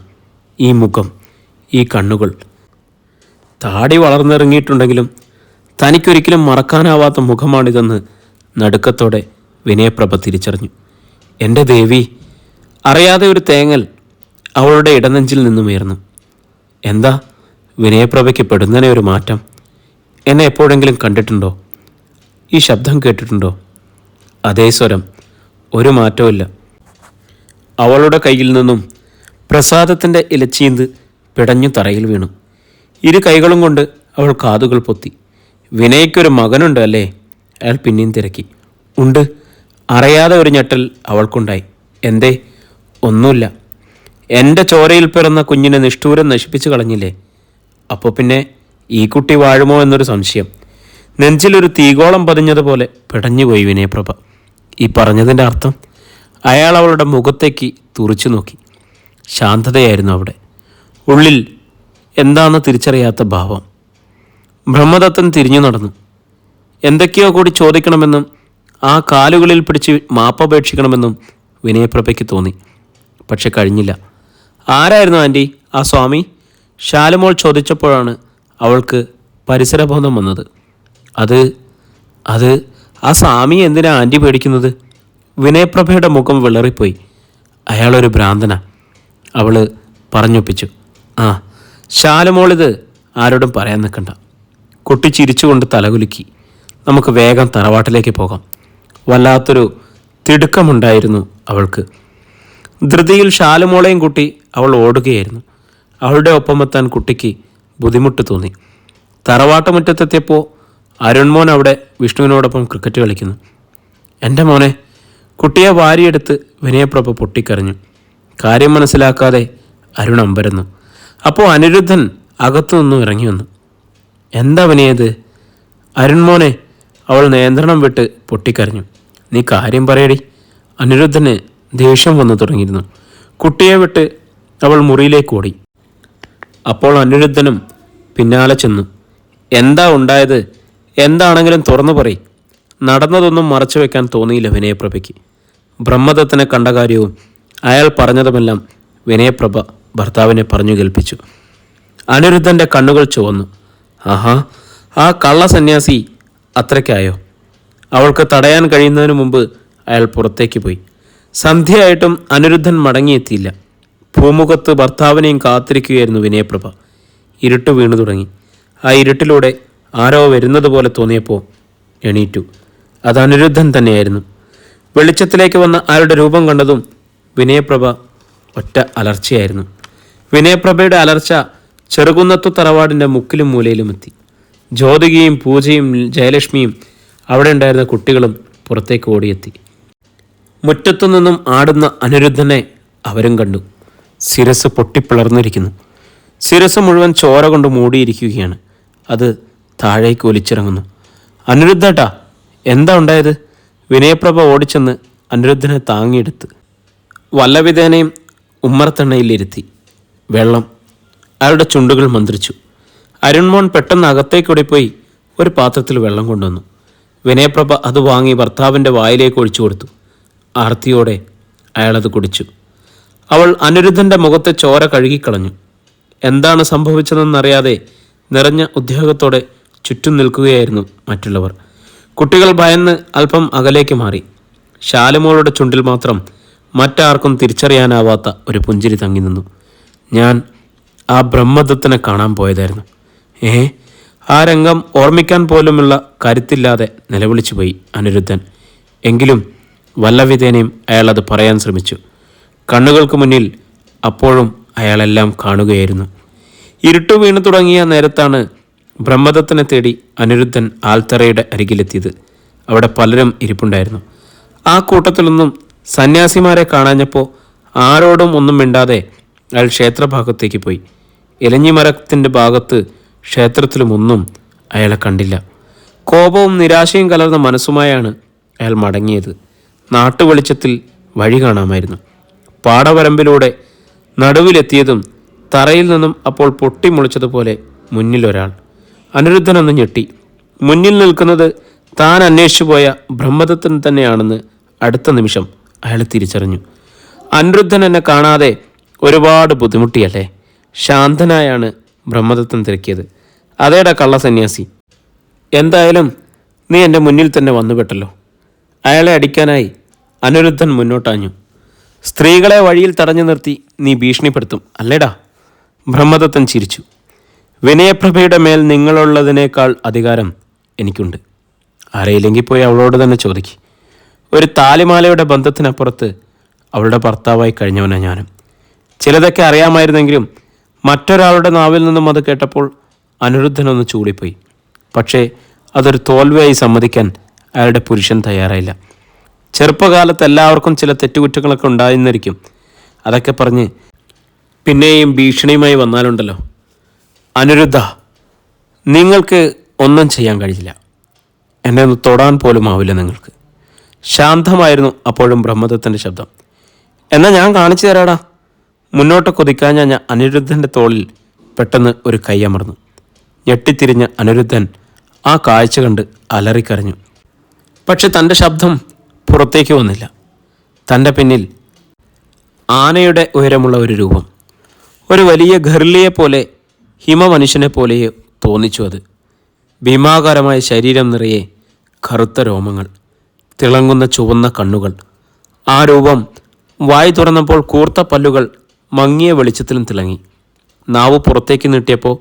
ഈ മുഖം, ഈ കണ്ണുകൾ. താടി വളർന്നിറങ്ങിയിട്ടുണ്ടെങ്കിലും തനിക്കൊരിക്കലും മറക്കാനാവാത്ത മുഖമാണിതെന്ന് നടുക്കത്തോടെ വിനയപ്രഭ തിരിച്ചറിഞ്ഞു. എൻ്റെ ദേവി! അറിയാതെ ഒരു തേങ്ങൽ അവളുടെ ഇടനെഞ്ചിൽ നിന്നുമുയർന്നു. എന്താ വിനയപ്രഭയ്ക്ക് പെടുന്നതിനെ ഒരു മാറ്റം? എന്നെ എപ്പോഴെങ്കിലും കണ്ടിട്ടുണ്ടോ? ഈ ശബ്ദം കേട്ടിട്ടുണ്ടോ? അതേ സ്വരം, ഒരു മാറ്റവുമില്ല. അവളുടെ കയ്യിൽ നിന്നും പ്രസാദത്തിൻ്റെ ഇലച്ചീന്ത് പിടഞ്ഞു തറയിൽ വീണു. ഇരു കൈകളും കൊണ്ട് അവൾ കാതുകൾ പൊത്തി. വിനയ്ക്കൊരു മകനുണ്ട് അല്ലേ? അയാൾ പിന്നെയും തിരക്കി. ഉണ്ട്. അറിയാതെ ഒരു ഞെട്ടൽ അവൾക്കുണ്ടായി. എന്തേ? ഒന്നുമില്ല. എൻ്റെ ചോരയിൽ പിറന്ന കുഞ്ഞിനെ നിഷ്ഠൂരം നശിപ്പിച്ചു കളഞ്ഞില്ലേ? അപ്പോൾ പിന്നെ ഈ കുട്ടി വാഴുമോ എന്നൊരു സംശയം. നെഞ്ചിലൊരു തീഗോളം പതിഞ്ഞതുപോലെ പിടഞ്ഞുപോയി വിനയപ്രഭ. ഈ പറഞ്ഞതിൻ്റെ അർത്ഥം? അയാൾ അവളുടെ മുഖത്തേക്ക് തുറിച്ചു നോക്കി. ശാന്തതയായിരുന്നു അവിടെ. ഉള്ളിൽ എന്താണെന്ന് തിരിച്ചറിയാത്ത ഭാവം. ബ്രഹ്മദത്തൻ തിരിഞ്ഞു നടന്നു. എന്തൊക്കെയോ കൂടി ചോദിക്കണമെന്നും ആ കാലുകളിൽ പിടിച്ച് മാപ്പപേക്ഷിക്കണമെന്നും വിനയപ്രഭയ്ക്ക് തോന്നി. പക്ഷെ കഴിഞ്ഞില്ല. ആരായിരുന്നു ആൻറ്റി ആ സ്വാമി? ശാലുമോൾ ചോദിച്ചപ്പോഴാണ് അവൾക്ക് പരിസരബോധം വന്നത്. അത് ആ സ്വാമി എന്തിനാ ആൻറ്റി പേടിക്കുന്നത്? വിനയപ്രഭയുടെ മുഖം വിളറിപ്പോയി. അയാളൊരു ഭ്രാന്തനാ, അവൾ പറഞ്ഞൊപ്പിച്ചു. ആ, ശാലുമോളിത് ആരോടും പറയാൻ നിൽക്കണ്ട. കുട്ടി ചിരിച്ചുകൊണ്ട് തലകുലുക്കി. നമുക്ക് വേഗം തറവാട്ടിലേക്ക് പോകാം. വല്ലാത്തൊരു തിടുക്കമുണ്ടായിരുന്നു അവൾക്ക്. ധൃതിയിൽ ശാലുമോളെയും കൂട്ടി അവൾ ഓടുകയായിരുന്നു. അവളുടെ ഒപ്പമെത്താൻ കുട്ടിക്ക് ബുദ്ധിമുട്ട് തോന്നി. തറവാട്ട് മുറ്റത്തെത്തിയപ്പോൾ അരുൺമോൻ അവിടെ വിഷ്ണുവിനോടൊപ്പം ക്രിക്കറ്റ് കളിക്കുന്നു. എൻ്റെ മോനെ! കുട്ടിയെ വാരിയെടുത്ത് വിനയപ്രഭ പൊട്ടിക്കരഞ്ഞു. കാര്യം മനസ്സിലാക്കാതെ അരുൺ അമ്പരന്നു. അപ്പോൾ അനിരുദ്ധൻ അകത്തു നിന്നും ഇറങ്ങി വന്നു. എന്താ വിനയത്? അരുൺമോനെ! അവൾ നിയന്ത്രണം വിട്ട് പൊട്ടിക്കരഞ്ഞു. നീ കാര്യം പറയടി. അനിരുദ്ധന് ദേഷ്യം വന്നു തുടങ്ങിയിരുന്നു. കുട്ടിയെ വിട്ട് അവൾ മുറിയിലേക്ക് ഓടി. അപ്പോൾ അനിരുദ്ധനും പിന്നാലെ ചെന്നു. എന്താ ഉണ്ടായത്? എന്താണെങ്കിലും തുറന്നു പറയും. നടന്നതൊന്നും മറച്ചു വെക്കാൻ തോന്നിയില്ല വിനയപ്രഭയ്ക്ക്. ബ്രഹ്മദത്തനെ കണ്ട കാര്യവും അയാൾ പറഞ്ഞതുമെല്ലാം വിനയപ്രഭ ഭർത്താവിനെ പറഞ്ഞു കേൾപ്പിച്ചു. അനിരുദ്ധൻ്റെ കണ്ണുകൾ ചുവന്നു. ആഹാ, ആ കള്ള സന്യാസി അത്രയ്ക്കായോ? അവൾക്ക് തടയാൻ കഴിയുന്നതിന് മുമ്പ് അയാൾ പുറത്തേക്ക് പോയി. സന്ധ്യയായിട്ടും അനിരുദ്ധൻ മടങ്ങിയെത്തിയില്ല. ഭൂമുഖത്ത് ഭർത്താവിനെയും കാത്തിരിക്കുകയായിരുന്നു വിനയപ്രഭ. ഇരുട്ട് വീണു തുടങ്ങി. ആ ഇരുട്ടിലൂടെ ആരോ വരുന്നത് പോലെ തോന്നിയപ്പോൾ എണീറ്റു. അത് അനിരുദ്ധൻ തന്നെയായിരുന്നു. വെളിച്ചത്തിലേക്ക് വന്ന അയാളുടെ രൂപം കണ്ടതും വിനയപ്രഭ ഒറ്റ അലർച്ചയായിരുന്നു. വിനയപ്രഭയുടെ അലർച്ച ചെറുകുന്നത്തു തറവാടിൻ്റെ മുക്കിലും മൂലയിലും എത്തി. ജ്യോതികയും പൂജയും ജയലക്ഷ്മിയും അവിടെ ഉണ്ടായിരുന്ന കുട്ടികളും പുറത്തേക്ക് ഓടിയെത്തി. മുറ്റത്തു നിന്നും ആടുന്ന അനിരുദ്ധനെ അവരും കണ്ടു. ശിരസ് പൊട്ടിപ്പിളർന്നിരിക്കുന്നു. ശിരസ് മുഴുവൻ ചോര കൊണ്ട് മൂടിയിരിക്കുകയാണ്. അത് താഴേക്ക് ഒലിച്ചിറങ്ങുന്നു. അനിരുദ്ധേട്ടാ, എന്താ ഉണ്ടായത്? വിനയപ്രഭ ഓടിച്ചെന്ന് അനിരുദ്ധനെ താങ്ങിയെടുത്ത് വല്ലവിധേനയും ഉമ്മറത്തെണ്ണയിലിരുത്തി. വെള്ളം. അയാളുടെ ചുണ്ടുകൾ മന്ത്രിച്ചു. അരുൺമോൻ പെട്ടെന്ന് അകത്തേക്കൂടി പോയി ഒരു പാത്രത്തിൽ വെള്ളം കൊണ്ടുവന്നു. വിനയപ്രഭ അത് വാങ്ങി ഭർത്താവിൻ്റെ വായിലേക്ക് ഒഴിച്ചു കൊടുത്തു. ആർത്തിയോടെ അയാളത് കുടിച്ചു. അവൾ അനിരുദ്ധൻ്റെ മുഖത്തെ ചോര കഴുകിക്കളഞ്ഞു. എന്താണ് സംഭവിച്ചതെന്നറിയാതെ നിറഞ്ഞ ഉദ്യോഗത്തോടെ ചുറ്റും നിൽക്കുകയായിരുന്നു മറ്റുള്ളവർ. കുട്ടികൾ ഭയന്ന് അല്പം അകലേക്ക് മാറി. ശാലുമോളുടെ ചുണ്ടിൽ മാത്രം മറ്റാർക്കും തിരിച്ചറിയാനാവാത്ത ഒരു പുഞ്ചിരി തങ്ങി നിന്നു. ഞാൻ ആ ബ്രഹ്മദത്തനെ കാണാൻ പോയതായിരുന്നു. ആ രംഗം ഓർമ്മിക്കാൻ പോലുമുള്ള കരുത്തില്ലാതെ നിലവിളിച്ചു പോയി അനിരുദ്ധൻ. എങ്കിലും വല്ലവിധേനയും അയാളത് പറയാൻ ശ്രമിച്ചു. കണ്ണുകൾക്ക് മുന്നിൽ അപ്പോഴും അയാളെല്ലാം കാണുകയായിരുന്നു. ഇരുട്ടു വീണു തുടങ്ങിയ നേരത്താണ് ബ്രഹ്മദത്തനെ തേടി അനിരുദ്ധൻ ആൽത്തറയുടെ അരികിലെത്തിയത്. അവിടെ പലരും ഇരിപ്പുണ്ടായിരുന്നു. ആ കൂട്ടത്തിലൊന്നും സന്യാസിമാരെ കാണാഞ്ഞപ്പോൾ ആരോടും ഒന്നും മിണ്ടാതെ അയാൾ ക്ഷേത്രഭാഗത്തേക്ക് പോയി. ഇലഞ്ഞിമരത്തിൻ്റെ ഭാഗത്ത് ക്ഷേത്രത്തിലുമൊന്നും അയാളെ കണ്ടില്ല. കോപവും നിരാശയും കലർന്ന മനസ്സുമായാണ് അയാൾ മടങ്ങിയത്. നാട്ടുവെളിച്ചത്തിൽ വഴി കാണാമായിരുന്നു. പാടവരമ്പിലൂടെ നടുവിലെത്തിയതും തറയിൽ നിന്നും അപ്പോൾ പൊട്ടിമുളിച്ചതുപോലെ മുന്നിലൊരാൾ. അനിരുദ്ധനൊന്ന് ഞെട്ടി. മുന്നിൽ നിൽക്കുന്നത് താൻ അന്വേഷിച്ചു പോയ ബ്രഹ്മദത്തൻ തന്നെയാണെന്ന് അടുത്ത നിമിഷം അയാൾ തിരിച്ചറിഞ്ഞു. അനിരുദ്ധൻ എന്നെ കാണാതെ ഒരുപാട് ബുദ്ധിമുട്ടിയല്ലേ? ശാന്തനായാണ് ബ്രഹ്മദത്തൻ തിരക്കിയത്. അതേടാ കള്ള സന്യാസി, എന്തായാലും നീ എൻ്റെ മുന്നിൽ തന്നെ വന്നുപെട്ടല്ലോ. അയാളെ അടിക്കാനായി അനിരുദ്ധൻ മുന്നോട്ടാഞ്ഞു. സ്ത്രീകളെ വഴിയിൽ തടഞ്ഞു നിർത്തി നീ ഭീഷണിപ്പെടുത്തും അല്ലേടാ? ബ്രഹ്മദത്തൻ ചിരിച്ചു. വിനയപ്രഭയുടെ മേൽ നിങ്ങളുള്ളതിനേക്കാൾ അധികാരം എനിക്കുണ്ട്. ആരെയില്ലെങ്കിൽ പോയി അവളോട് തന്നെ ചോദിക്കും. ഒരു താലിമാലയുടെ ബന്ധത്തിനപ്പുറത്ത് അവളുടെ ഭർത്താവായി കഴിഞ്ഞവനാണ് ഞാനും. ചിലതൊക്കെ അറിയാമായിരുന്നെങ്കിലും മറ്റൊരാളുടെ നാവിൽ നിന്നും അത് കേട്ടപ്പോൾ അനിരുദ്ധനൊന്ന് ചൂളിപ്പോയി. പക്ഷേ അതൊരു തോൽവിയായി സമ്മതിക്കാൻ അയാളുടെ പുരുഷൻ തയ്യാറായില്ല. ചെറുപ്പകാലത്ത് എല്ലാവർക്കും ചില തെറ്റുകുറ്റങ്ങളൊക്കെ ഉണ്ടായിരുന്നിരിക്കും. അതൊക്കെ പറഞ്ഞ് പിന്നെയും ഭീഷണിയുമായി വന്നാലുണ്ടല്ലോ. അനിരുദ്ധ, നിങ്ങൾക്ക് ഒന്നും ചെയ്യാൻ കഴിയില്ല. എന്നെ ഒന്ന് തൊടാൻ പോലും ആവില്ല നിങ്ങൾക്ക്. ശാന്തമായിരുന്നു അപ്പോഴും ബ്രഹ്മദത്തൻ്റെ ശബ്ദം. എന്നാൽ ഞാൻ കാണിച്ചു തരാടാ. മുന്നോട്ട് കൊതിക്കാൻ ഞാൻ അനിരുദ്ധൻ്റെ തോളിൽ പെട്ടെന്ന് ഒരു കൈയമർന്നു. ഞെട്ടിത്തിരിഞ്ഞ അനിരുദ്ധൻ ആ കാഴ്ച കണ്ട് അലറിക്കരഞ്ഞു. പക്ഷെ തൻ്റെ ശബ്ദം പുറത്തേക്ക് വന്നില്ല. തൻ്റെ പിന്നിൽ ആനയുടെ ഉയരമുള്ള ഒരു രൂപം, ഒരു വലിയ ഗർലിയെപ്പോലെ, ഹിമമനുഷ്യനെ പോലെയോ തോന്നിച്ചു. അത് ഭീമാകാരമായ ശരീരം നിറയെ കറുത്ത രോമങ്ങൾ, തിളങ്ങുന്ന ചുവന്ന കണ്ണുകൾ. ആ രൂപം വായി തുറന്നപ്പോൾ കൂർത്ത പല്ലുകൾ മങ്ങിയ വെളിച്ചത്തിലും തിളങ്ങി. നാവ് പുറത്തേക്ക് നീട്ടിയപ്പോൾ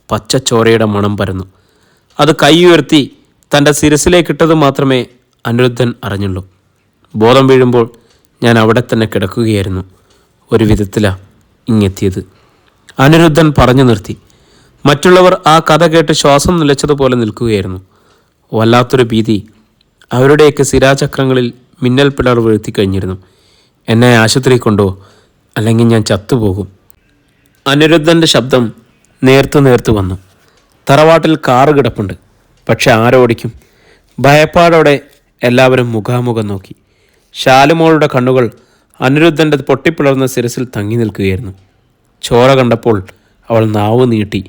പച്ചച്ചോരയുടെ മണം പരന്നു. അത് കൈ ഉയർത്തി തൻ്റെ ശിരസിലേക്കിട്ടത് മാത്രമേ അനിരുദ്ധൻ അറിഞ്ഞുള്ളൂ. ബോധം വീഴുമ്പോൾ ഞാൻ അവിടെ തന്നെ കിടക്കുകയായിരുന്നു. ഒരു വിധത്തിലാണ് ഇങ്ങെത്തിയത്. അനിരുദ്ധൻ പറഞ്ഞു നിർത്തി. മറ്റുള്ളവർ ആ കഥ കേട്ട് ശ്വാസം നിലച്ചതുപോലെ നിൽക്കുകയായിരുന്നു. വല്ലാത്തൊരു ഭീതി അവരുടെയൊക്കെ ശിരാചക്രങ്ങളിൽ മിന്നൽ പിളർ വീഴ്ത്തി കഴിഞ്ഞിരുന്നു. എന്നെ ആശുപത്രി കൊണ്ടോ, അല്ലെങ്കിൽ ഞാൻ ചത്തുപോകും. അനിരുദ്ധൻ്റെ ശബ്ദം നേർത്തു വന്നു. തറവാട്ടിൽ കാറ് കിടപ്പുണ്ട്, പക്ഷെ ആരോടിക്കും? ഭയപ്പാടോടെ എല്ലാവരും മുഖാമുഖം നോക്കി. ശാലുമോളുടെ കണ്ണുകൾ അനിരുദ്ധൻ്റെ പൊട്ടിപ്പിളർന്ന ശിരസിൽ തങ്ങി നിൽക്കുകയായിരുന്നു. ചോര കണ്ടപ്പോൾ അവൾ നാവ് നീട്ടി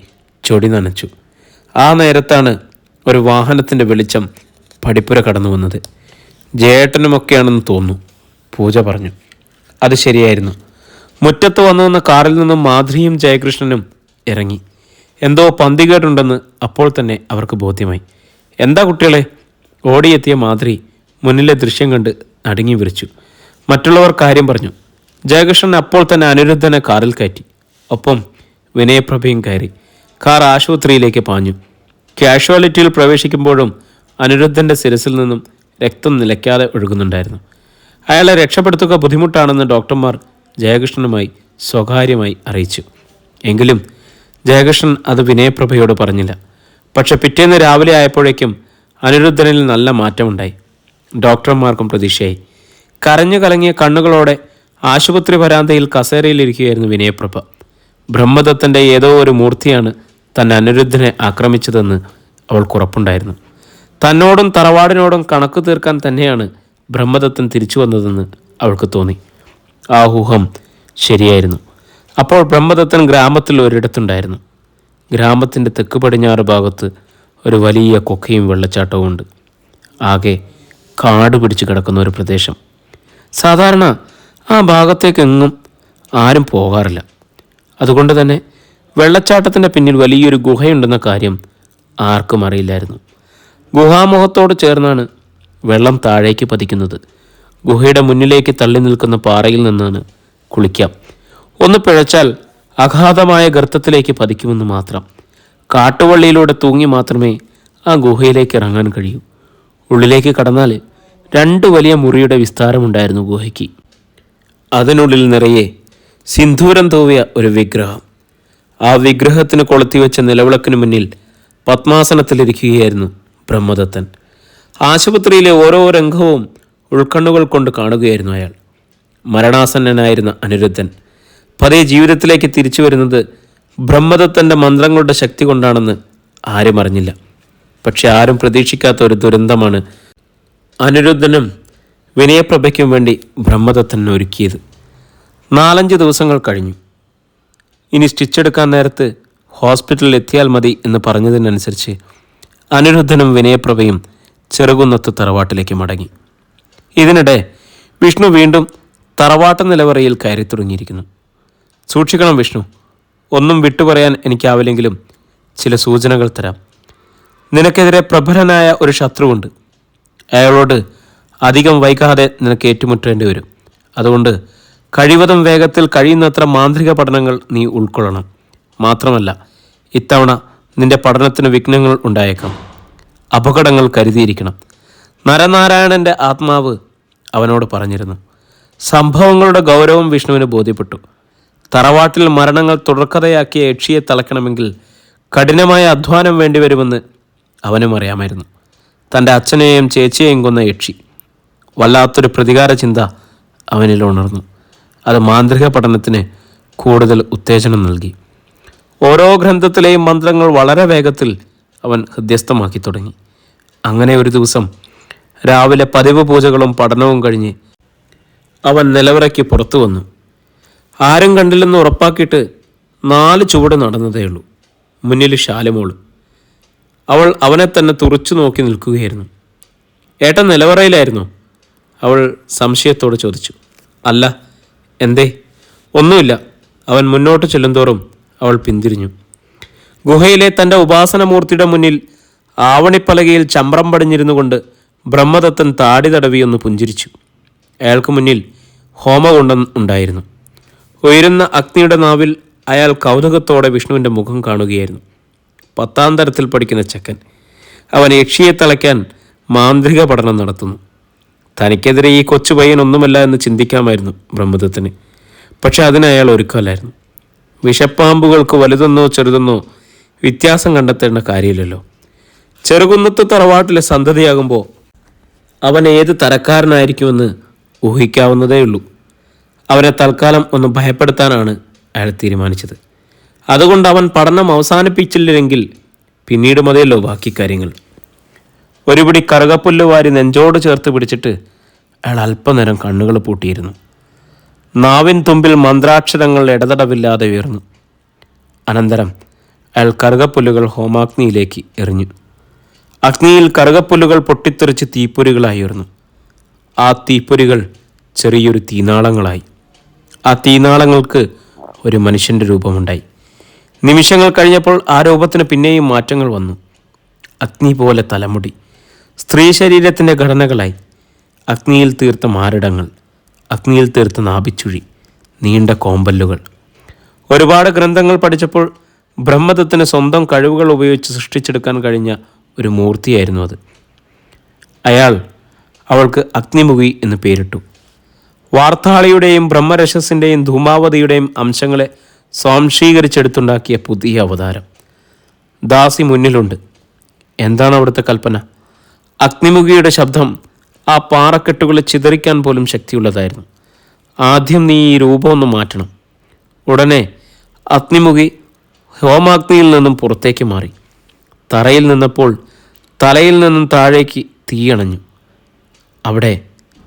ചൊടി നനച്ചു. ആ നേരത്താണ് ഒരു വാഹനത്തിൻ്റെ വെളിച്ചം പടിപ്പുര കടന്നു വന്നത്. ജയേട്ടനുമൊക്കെയാണെന്ന് തോന്നുന്നു, പൂജ പറഞ്ഞു. അത് ശരിയായിരുന്നു. മുറ്റത്ത് വന്നു നിന്ന കാറിൽ നിന്നും മാധുരിയും ജയകൃഷ്ണനും ഇറങ്ങി. എന്തോ പന്തികേടുണ്ടെന്ന് അപ്പോൾ തന്നെ അവർക്ക് ബോധ്യമായി. എന്താ കുട്ടികളെ? ഓടിയെത്തിയ മാധുരി മുന്നിലെ ദൃശ്യം കണ്ട് നടുങ്ങി വിരിച്ചു. മറ്റുള്ളവർ കാര്യം പറഞ്ഞു. ജയകൃഷ്ണൻ അപ്പോൾ തന്നെ അനിരുദ്ധനെ കാറിൽ കയറ്റി. ഒപ്പം വിനയപ്രഭയും കയറി. കാർ ആശുപത്രിയിലേക്ക് പാഞ്ഞു. കാഷ്വാലിറ്റിയിൽ പ്രവേശിക്കുമ്പോഴും അനിരുദ്ധൻ്റെ ശിരസിൽ നിന്നും രക്തം നിലയ്ക്കാതെ ഒഴുകുന്നുണ്ടായിരുന്നു. അയാളെ രക്ഷപ്പെടുത്തുക ബുദ്ധിമുട്ടാണെന്ന് ഡോക്ടർമാർ ജയകൃഷ്ണനുമായി സ്വകാര്യമായി അറിയിച്ചു. എങ്കിലും ജയകൃഷ്ണൻ അത് വിനയപ്രഭയോട് പറഞ്ഞില്ല. പക്ഷെ പിറ്റേന്ന് രാവിലെ ആയപ്പോഴേക്കും അനിരുദ്ധനിൽ നല്ല മാറ്റമുണ്ടായി. ഡോക്ടർമാർക്കും പ്രതീക്ഷയായി. കരഞ്ഞു കലങ്ങിയ കണ്ണുകളോടെ ആശുപത്രി വരാന്തയിൽ കസേരയിലിരിക്കുകയായിരുന്നു വിനയപ്രഭ. ബ്രഹ്മദത്തൻ്റെ ഏതോ ഒരു മൂർത്തിയാണ് തന്നെ അനിരുദ്ധനെ ആക്രമിച്ചതെന്ന് അവൾക്കുറപ്പുണ്ടായിരുന്നു. തന്നോടും തറവാടിനോടും കണക്ക് തീർക്കാൻ തന്നെയാണ് ബ്രഹ്മദത്തൻ തിരിച്ചു വന്നതെന്ന് അവൾക്ക് തോന്നി. ആ ഊഹം ശരിയായിരുന്നു. അപ്പോൾ ബ്രഹ്മദത്തൻ ഗ്രാമത്തിൽ ഒരിടത്തുണ്ടായിരുന്നു. ഗ്രാമത്തിൻ്റെ തെക്ക് പടിഞ്ഞാറ് ഭാഗത്ത് ഒരു വലിയ കൊക്കയും വെള്ളച്ചാട്ടവും ഉണ്ട്. ആകെ കാട് പിടിച്ച് കിടക്കുന്ന ഒരു പ്രദേശം. സാധാരണ ആ ഭാഗത്തേക്കെങ്ങും ആരും പോകാറില്ല. അതുകൊണ്ട് തന്നെ വെള്ളച്ചാട്ടത്തിൻ്റെ പിന്നിൽ വലിയൊരു ഗുഹയുണ്ടെന്ന കാര്യം ആർക്കും അറിയില്ലായിരുന്നു. ഗുഹാമുഖത്തോട് ചേർന്നാണ് വെള്ളം താഴേക്ക് പതിക്കുന്നത്. ഗുഹയുടെ മുന്നിലേക്ക് തള്ളി നിൽക്കുന്ന പാറയിൽ നിന്നാണ് കുളിക്കാം. ഒന്ന് പിഴച്ചാൽ അഗാധമായ ഗർത്തത്തിലേക്ക് പതിക്കുമെന്ന് മാത്രം. കാട്ടുവള്ളിയിലൂടെ തൂങ്ങി മാത്രമേ ആ ഗുഹയിലേക്ക് ഇറങ്ങാൻ കഴിയൂ. ഉള്ളിലേക്ക് കടന്നാൽ 2 വലിയ മുറിയുടെ വിസ്താരമുണ്ടായിരുന്നു ഗുഹയ്ക്ക്. അതിനുള്ളിൽ നിറയെ സിന്ദൂരം തൂവിയ ഒരു വിഗ്രഹം. ആ വിഗ്രഹത്തിന് കൊളുത്തിവെച്ച നിലവിളക്കിന് മുന്നിൽ പത്മാസനത്തിലിരിക്കുകയായിരുന്നു ബ്രഹ്മദത്തൻ. ആശുപത്രിയിലെ ഓരോ രംഗവും ഉൾക്കണ്ണുകൾ കൊണ്ട് കാണുകയായിരുന്നു അയാൾ. മരണാസന്നനായിരുന്ന അനിരുദ്ധൻ പതിയെ ജീവിതത്തിലേക്ക് തിരിച്ചു വരുന്നത് ബ്രഹ്മദത്തൻ്റെ മന്ത്രങ്ങളുടെ ശക്തി കൊണ്ടാണെന്ന് ആരും അറിഞ്ഞില്ല. പക്ഷെ ആരും പ്രതീക്ഷിക്കാത്ത ഒരു ദുരന്തമാണ് അനിരുദ്ധനും വിനയപ്രഭയ്ക്കും വേണ്ടി ബ്രഹ്മദത്തൻ ഒരുക്കിയത്. 4-5 ദിവസങ്ങൾ കഴിഞ്ഞു. ഇനി സ്റ്റിച്ചെടുക്കാൻ നേരത്ത് ഹോസ്പിറ്റലിൽ എത്തിയാൽ മതി എന്ന് പറഞ്ഞതിനനുസരിച്ച് അനിരുദ്ധനും വിനയപ്രഭയും ചെറുകുന്നത്ത് തറവാട്ടിലേക്ക് മടങ്ങി. ഇതിനിടെ വിഷ്ണു വീണ്ടും തറവാട്ട് നിലവറയിൽ കയറി തുടങ്ങിയിരിക്കുന്നു. സൂക്ഷിക്കണം വിഷ്ണു, ഒന്നും വിട്ടുപറയാൻ എനിക്കാവില്ലെങ്കിലും ചില സൂചനകൾ തരാം. നിനക്കെതിരെ പ്രബലനായ ഒരു ശത്രുവുണ്ട്. അയാളോട് അധികം വൈകാതെ നിനക്ക് ഏറ്റുമുട്ടേണ്ടി വരും. അതുകൊണ്ട് കഴിവതും വേഗത്തിൽ കഴിയുന്നത്ര മാന്ത്രിക പഠനങ്ങൾ നീ ഉൾക്കൊള്ളണം. മാത്രമല്ല, ഇത്തവണ നിന്റെ പഠനത്തിന് വിഘ്നങ്ങൾ ഉണ്ടായേക്കാം. അപകടങ്ങൾ കരുതിയിരിക്കണം. നരനാരായണൻ്റെ ആത്മാവ് അവനോട് പറഞ്ഞിരുന്നു. സംഭവങ്ങളുടെ ഗൗരവം വിഷ്ണുവിന് ബോധ്യപ്പെട്ടു. തറവാട്ടിൽ മരണങ്ങൾ തുടർക്കഥയാക്കിയ യക്ഷിയെ തളയ്ക്കണമെങ്കിൽ കഠിനമായ അധ്വാനം വേണ്ടിവരുമെന്ന് അവനും അറിയാമായിരുന്നു. തൻ്റെ അച്ഛനെയും ചേച്ചിയെയും കൊന്ന യക്ഷി. വല്ലാത്തൊരു പ്രതികാര ചിന്ത അവനിൽ ഉണർന്നു. അത് മാന്ത്രിക പഠനത്തിന് കൂടുതൽ ഉത്തേജനം നൽകി. ഓരോ ഗ്രന്ഥത്തിലെയും മന്ത്രങ്ങൾ വളരെ വേഗത്തിൽ അവൻ ഹൃദ്യസ്ഥമാക്കി തുടങ്ങി. അങ്ങനെ ഒരു ദിവസം രാവിലെ പതിവ് പൂജകളും പഠനവും കഴിഞ്ഞ് അവൻ നിലവറയ്ക്ക് പുറത്തു വന്നു. ആരും കണ്ടില്ലെന്ന് ഉറപ്പാക്കിയിട്ട് 4 ചുവട് നടന്നതേയുള്ളൂ. മുന്നിൽ ശാലുമോള്. അവൾ അവനെ തന്നെ തുറച്ചു നോക്കി നിൽക്കുകയായിരുന്നു. ഏട്ടൻ നിലവറയിലായിരുന്നു? അവൾ സംശയത്തോട് ചോദിച്ചു. അല്ല. എന്തേ? ഒന്നുമില്ല. അവൻ മുന്നോട്ട് ചെല്ലുന്തോറും അവൾ പിന്തിരിഞ്ഞു. ഗുഹയിലെ തൻ്റെ ഉപാസനമൂർത്തിയുടെ മുന്നിൽ ആവണിപ്പലകയിൽ ചമ്രം പടിഞ്ഞിരുന്നു കൊണ്ട് ബ്രഹ്മദത്തൻ താടി തടവിയൊന്ന് പുഞ്ചിരിച്ചു. അയാൾക്ക് മുന്നിൽ ഹോമകുണ്ഡം ഉണ്ടായിരുന്നു. ഉയരുന്ന അഗ്നിയുടെ നാവിൽ അയാൾ കൗതുകത്തോടെ വിഷ്ണുവിൻ്റെ മുഖം കാണുകയായിരുന്നു. 10ാം തരത്തിൽ പഠിക്കുന്ന ചെക്കൻ. അവൻ യക്ഷിയെ തളയ്ക്കാൻ മാന്ത്രിക പഠനം നടത്തുന്നു. തനിക്കെതിരെ ഈ കൊച്ചു പയ്യനൊന്നുമല്ല എന്ന് ചിന്തിക്കാമായിരുന്നു ബ്രഹ്മദത്തന്. പക്ഷെ അതിന് അയാൾ ഒരുക്കമല്ലായിരുന്നു. വിഷപ്പാമ്പുകൾക്ക് വലുതെന്നോ ചെറുതെന്നോ വ്യത്യാസം കണ്ടെത്തേണ്ട കാര്യമില്ലല്ലോ. ചെറുകുന്നത്ത് തറവാട്ടിലെ സന്തതിയാകുമ്പോൾ അവൻ ഏത് തരക്കാരനായിരിക്കുമെന്ന് ഊഹിക്കാവുന്നതേയുള്ളൂ. അവനെ തൽക്കാലം ഒന്ന് ഭയപ്പെടുത്താനാണ് അയാൾ തീരുമാനിച്ചത്. അതുകൊണ്ട് അവൻ പഠനം അവസാനിപ്പിച്ചില്ലെങ്കിൽ പിന്നീട് മതിയല്ലോ ബാക്കി കാര്യങ്ങൾ. ഒരുപിടി കറുകപ്പുല്ല് വാരി നെഞ്ചോട് ചേർത്ത് പിടിച്ചിട്ട് അയാൾ അല്പനേരം കണ്ണുകൾ പൂട്ടിയിരുന്നു. നാവിൻ തുമ്പിൽ മന്ത്രാക്ഷരങ്ങൾ ഇടതടവില്ലാതെ ഉയർന്നു. അനന്തരം അയാൾ കറുകപ്പുല്ലുകൾ ഹോമാഗ്നിയിലേക്ക് എറിഞ്ഞു. അഗ്നിയിൽ കറുകപ്പുല്ലുകൾ പൊട്ടിത്തെറിച്ച് തീപ്പൊരികളായി ഉയർന്നു. ആ തീപ്പൊരികൾ ചെറിയൊരു തീനാളങ്ങളായി. ആ തീനാളങ്ങൾക്ക് ഒരു മനുഷ്യൻ്റെ രൂപമുണ്ടായി. നിമിഷങ്ങൾ കഴിഞ്ഞപ്പോൾ ആ രൂപത്തിന് പിന്നെയും മാറ്റങ്ങൾ വന്നു. അഗ്നി പോലെ തലമുടി, സ്ത്രീ ശരീരത്തിൻ്റെ ഘടനകളായി, അഗ്നിയിൽ തീർത്ത മാരടങ്ങൾ, അഗ്നിയിൽ തീർത്ത നാഭിച്ചുഴി, നീണ്ട കോമ്പല്ലുകൾ. ഒരുപാട് ഗ്രന്ഥങ്ങൾ പഠിച്ചപ്പോൾ ബ്രഹ്മദത്തിന് സ്വന്തം കഴിവുകൾ ഉപയോഗിച്ച് സൃഷ്ടിച്ചെടുക്കാൻ കഴിഞ്ഞ ഒരു മൂർത്തിയായിരുന്നു അത്. അയാൾ അവൾക്ക് അഗ്നിമുഖി എന്ന് പേരിട്ടു. വാർത്താളിയുടെയും ബ്രഹ്മരശസിൻ്റെയും ധൂമാവതിയുടെയും അംശങ്ങളെ സ്വാംശീകരിച്ചെടുത്തുണ്ടാക്കിയ പുതിയ അവതാരം. ദാസി മുന്നിലുണ്ട്. എന്താണ് അവിടുത്തെ കൽപ്പന? അഗ്നിമുഖിയുടെ ശബ്ദം ആ പാറക്കെട്ടുകളെ ചിതറിക്കാൻ പോലും ശക്തിയുള്ളതായിരുന്നു. ആദ്യം നീ ഈ രൂപമൊന്ന് മാറ്റണം. ഉടനെ അഗ്നിമുഖി ഹോമാഗ്നിയിൽ നിന്നും പുറത്തേക്ക് മാറി. തറയിൽ നിന്നപ്പോൾ തലയിൽ നിന്നും താഴേക്ക് തീയണഞ്ഞു. അവിടെ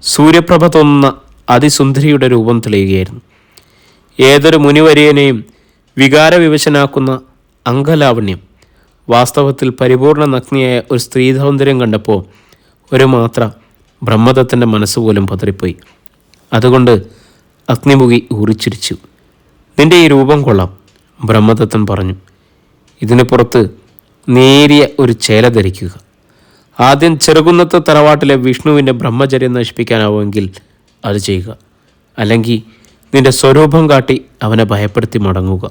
സൂര്യപ്രഭ തോന്നുന്ന അതിസുന്ദരിയുടെ രൂപം തെളിയുകയായിരുന്നു. ഏതൊരു മുനിവര്യനെയും വികാരവിവശനാക്കുന്ന അംഗലാവണ്യം. വാസ്തവത്തിൽ പരിപൂർണ നഗ്നിയായ ഒരു സ്ത്രീ സൗന്ദര്യം കണ്ടപ്പോൾ ഒരു മാത്ര ബ്രഹ്മദത്തൻ്റെ മനസ്സുപോലും പതറിപ്പോയി. അതുകൊണ്ട് അഗ്നിമുഖി ഊറിച്ചിരിച്ചു. നിന്റെ ഈ രൂപം കൊള്ളാം, ബ്രഹ്മദത്തൻ പറഞ്ഞു. ഇതിന് പുറത്ത് നേരിയ ഒരു ചേല ധരിക്കുക. ആദ്യം ചെറുകുന്നത്ത് തറവാട്ടിലെ വിഷ്ണുവിൻ്റെ ബ്രഹ്മചര്യം നശിപ്പിക്കാനാവുമെങ്കിൽ അത് ചെയ്യുക. അല്ലെങ്കിൽ നിന്റെ സ്വരൂപം കാട്ടി അവനെ ഭയപ്പെടുത്തി മടങ്ങുക.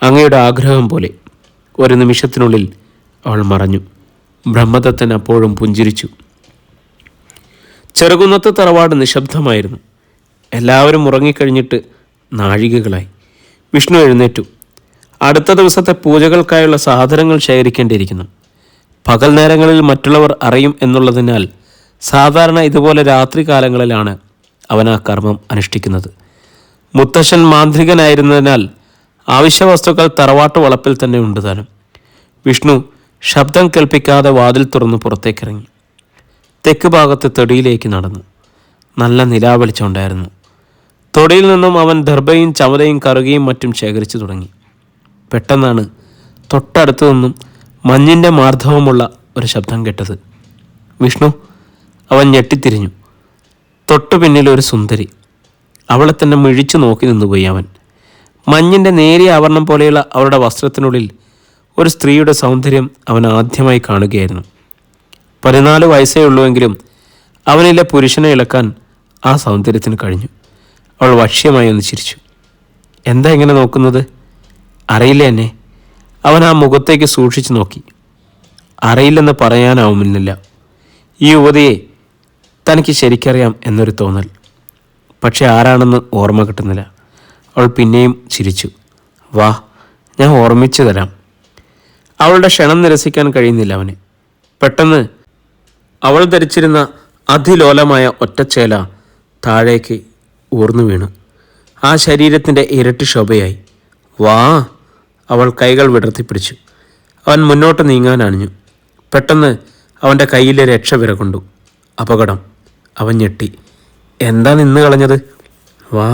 അങ്ങയുടെ ആഗ്രഹം പോലെ. ഒരു നിമിഷത്തിനുള്ളിൽ അവൾ മറഞ്ഞു. ബ്രഹ്മദത്തൻ അപ്പോഴും പുഞ്ചിരിച്ചു. ചെറുകുന്നത്ത് തറവാട് നിശബ്ദമായിരുന്നു. എല്ലാവരും ഉറങ്ങിക്കഴിഞ്ഞിട്ട് നാഴികകളായി. വിഷ്ണു എഴുന്നേറ്റു. അടുത്ത ദിവസത്തെ പൂജകൾക്കായുള്ള സാധനങ്ങൾ ശേഖരിക്കേണ്ടിയിരിക്കുന്നു. പകൽ നേരങ്ങളിൽ മറ്റുള്ളവർ അറിയും എന്നുള്ളതിനാൽ സാധാരണ ഇതുപോലെ രാത്രി കാലങ്ങളിലാണ് അവൻ ആ കർമ്മം അനുഷ്ഠിക്കുന്നത്. മുത്തശ്ശൻ മാന്ത്രികനായിരുന്നതിനാൽ ആവശ്യ വസ്തുക്കൾ തറവാട്ട് വളപ്പിൽ തന്നെ ഉണ്ട് താനും. വിഷ്ണു ശബ്ദം കേൾപ്പിക്കാതെ വാതിൽ തുറന്ന് പുറത്തേക്കിറങ്ങി. തെക്ക് ഭാഗത്ത് തൊടിയിലേക്ക് നടന്നു. നല്ല നിലാവെളിച്ചമുണ്ടായിരുന്നു. തൊടിയിൽ നിന്നും അവൻ ദർഭയും ചമതയും കറുകയും മറ്റും ശേഖരിച്ചു തുടങ്ങി. പെട്ടെന്നാണ് തൊട്ടടുത്തു നിന്നും മഞ്ഞിൻ്റെ മാർദ്ദവമുള്ള ഒരു ശബ്ദം കേട്ടത്. വിഷ്ണു, അവൻ ഞെട്ടിത്തിരിഞ്ഞു. തൊട്ടു പിന്നിൽ ഒരു സുന്ദരി. അവളെ തന്നെ മിഴിച്ചു നോക്കി നിന്നുപോയി അവൻ. മഞ്ഞിൻ്റെ നേരിയ ആവരണം പോലെയുള്ള അവളുടെ വസ്ത്രത്തിനുള്ളിൽ ഒരു സ്ത്രീയുടെ സൗന്ദര്യം അവൻ ആദ്യമായി കാണുകയായിരുന്നു. 14 വയസ്സേ ഉള്ളുവെങ്കിലും അവനിലെ പുരുഷനെ ഇളക്കാൻ ആ സൗന്ദര്യത്തിന് കഴിഞ്ഞു. അവൾ വശ്യമായി ഒന്ന് ചിരിച്ചു. എന്താ ഇങ്ങനെ നോക്കുന്നത്? അറിയില്ല എന്നെ? അവൻ ആ മുഖത്തേക്ക് സൂക്ഷിച്ചു നോക്കി. അറിയില്ലെന്ന് പറയാനാവുന്നില്ല. ഈ യുവതിയെ തനിക്ക് ശരിക്കറിയാം എന്നൊരു തോന്നൽ. പക്ഷെ ആരാണെന്ന് ഓർമ്മ കിട്ടുന്നില്ല. അവൾ പിന്നെയും ചിരിച്ചു. വാ, ഞാൻ ഓർമ്മിച്ചു തരാം. അവളുടെ ക്ഷണം നിരസിക്കാൻ കഴിയുന്നില്ല അവന്. പെട്ടെന്ന് അവൾ ധരിച്ചിരുന്ന അതിലോലമായ ഒറ്റച്ചേല താഴേക്ക് ഊർന്നു വീണു. ആ ശരീരത്തിൻ്റെ ഇരട്ടി ശോഭയായി. വാ, അവൾ കൈകൾ വിടർത്തിപ്പിടിച്ചു. അവൻ മുന്നോട്ട് നീങ്ങാൻ അണിഞ്ഞു. പെട്ടെന്ന് അവൻ്റെ കയ്യിലെ രക്ഷ വിറകൊണ്ടു. അപകടം. അവൻ ഞെട്ടി. എന്താ നിന്ന് കളഞ്ഞത്? വാ.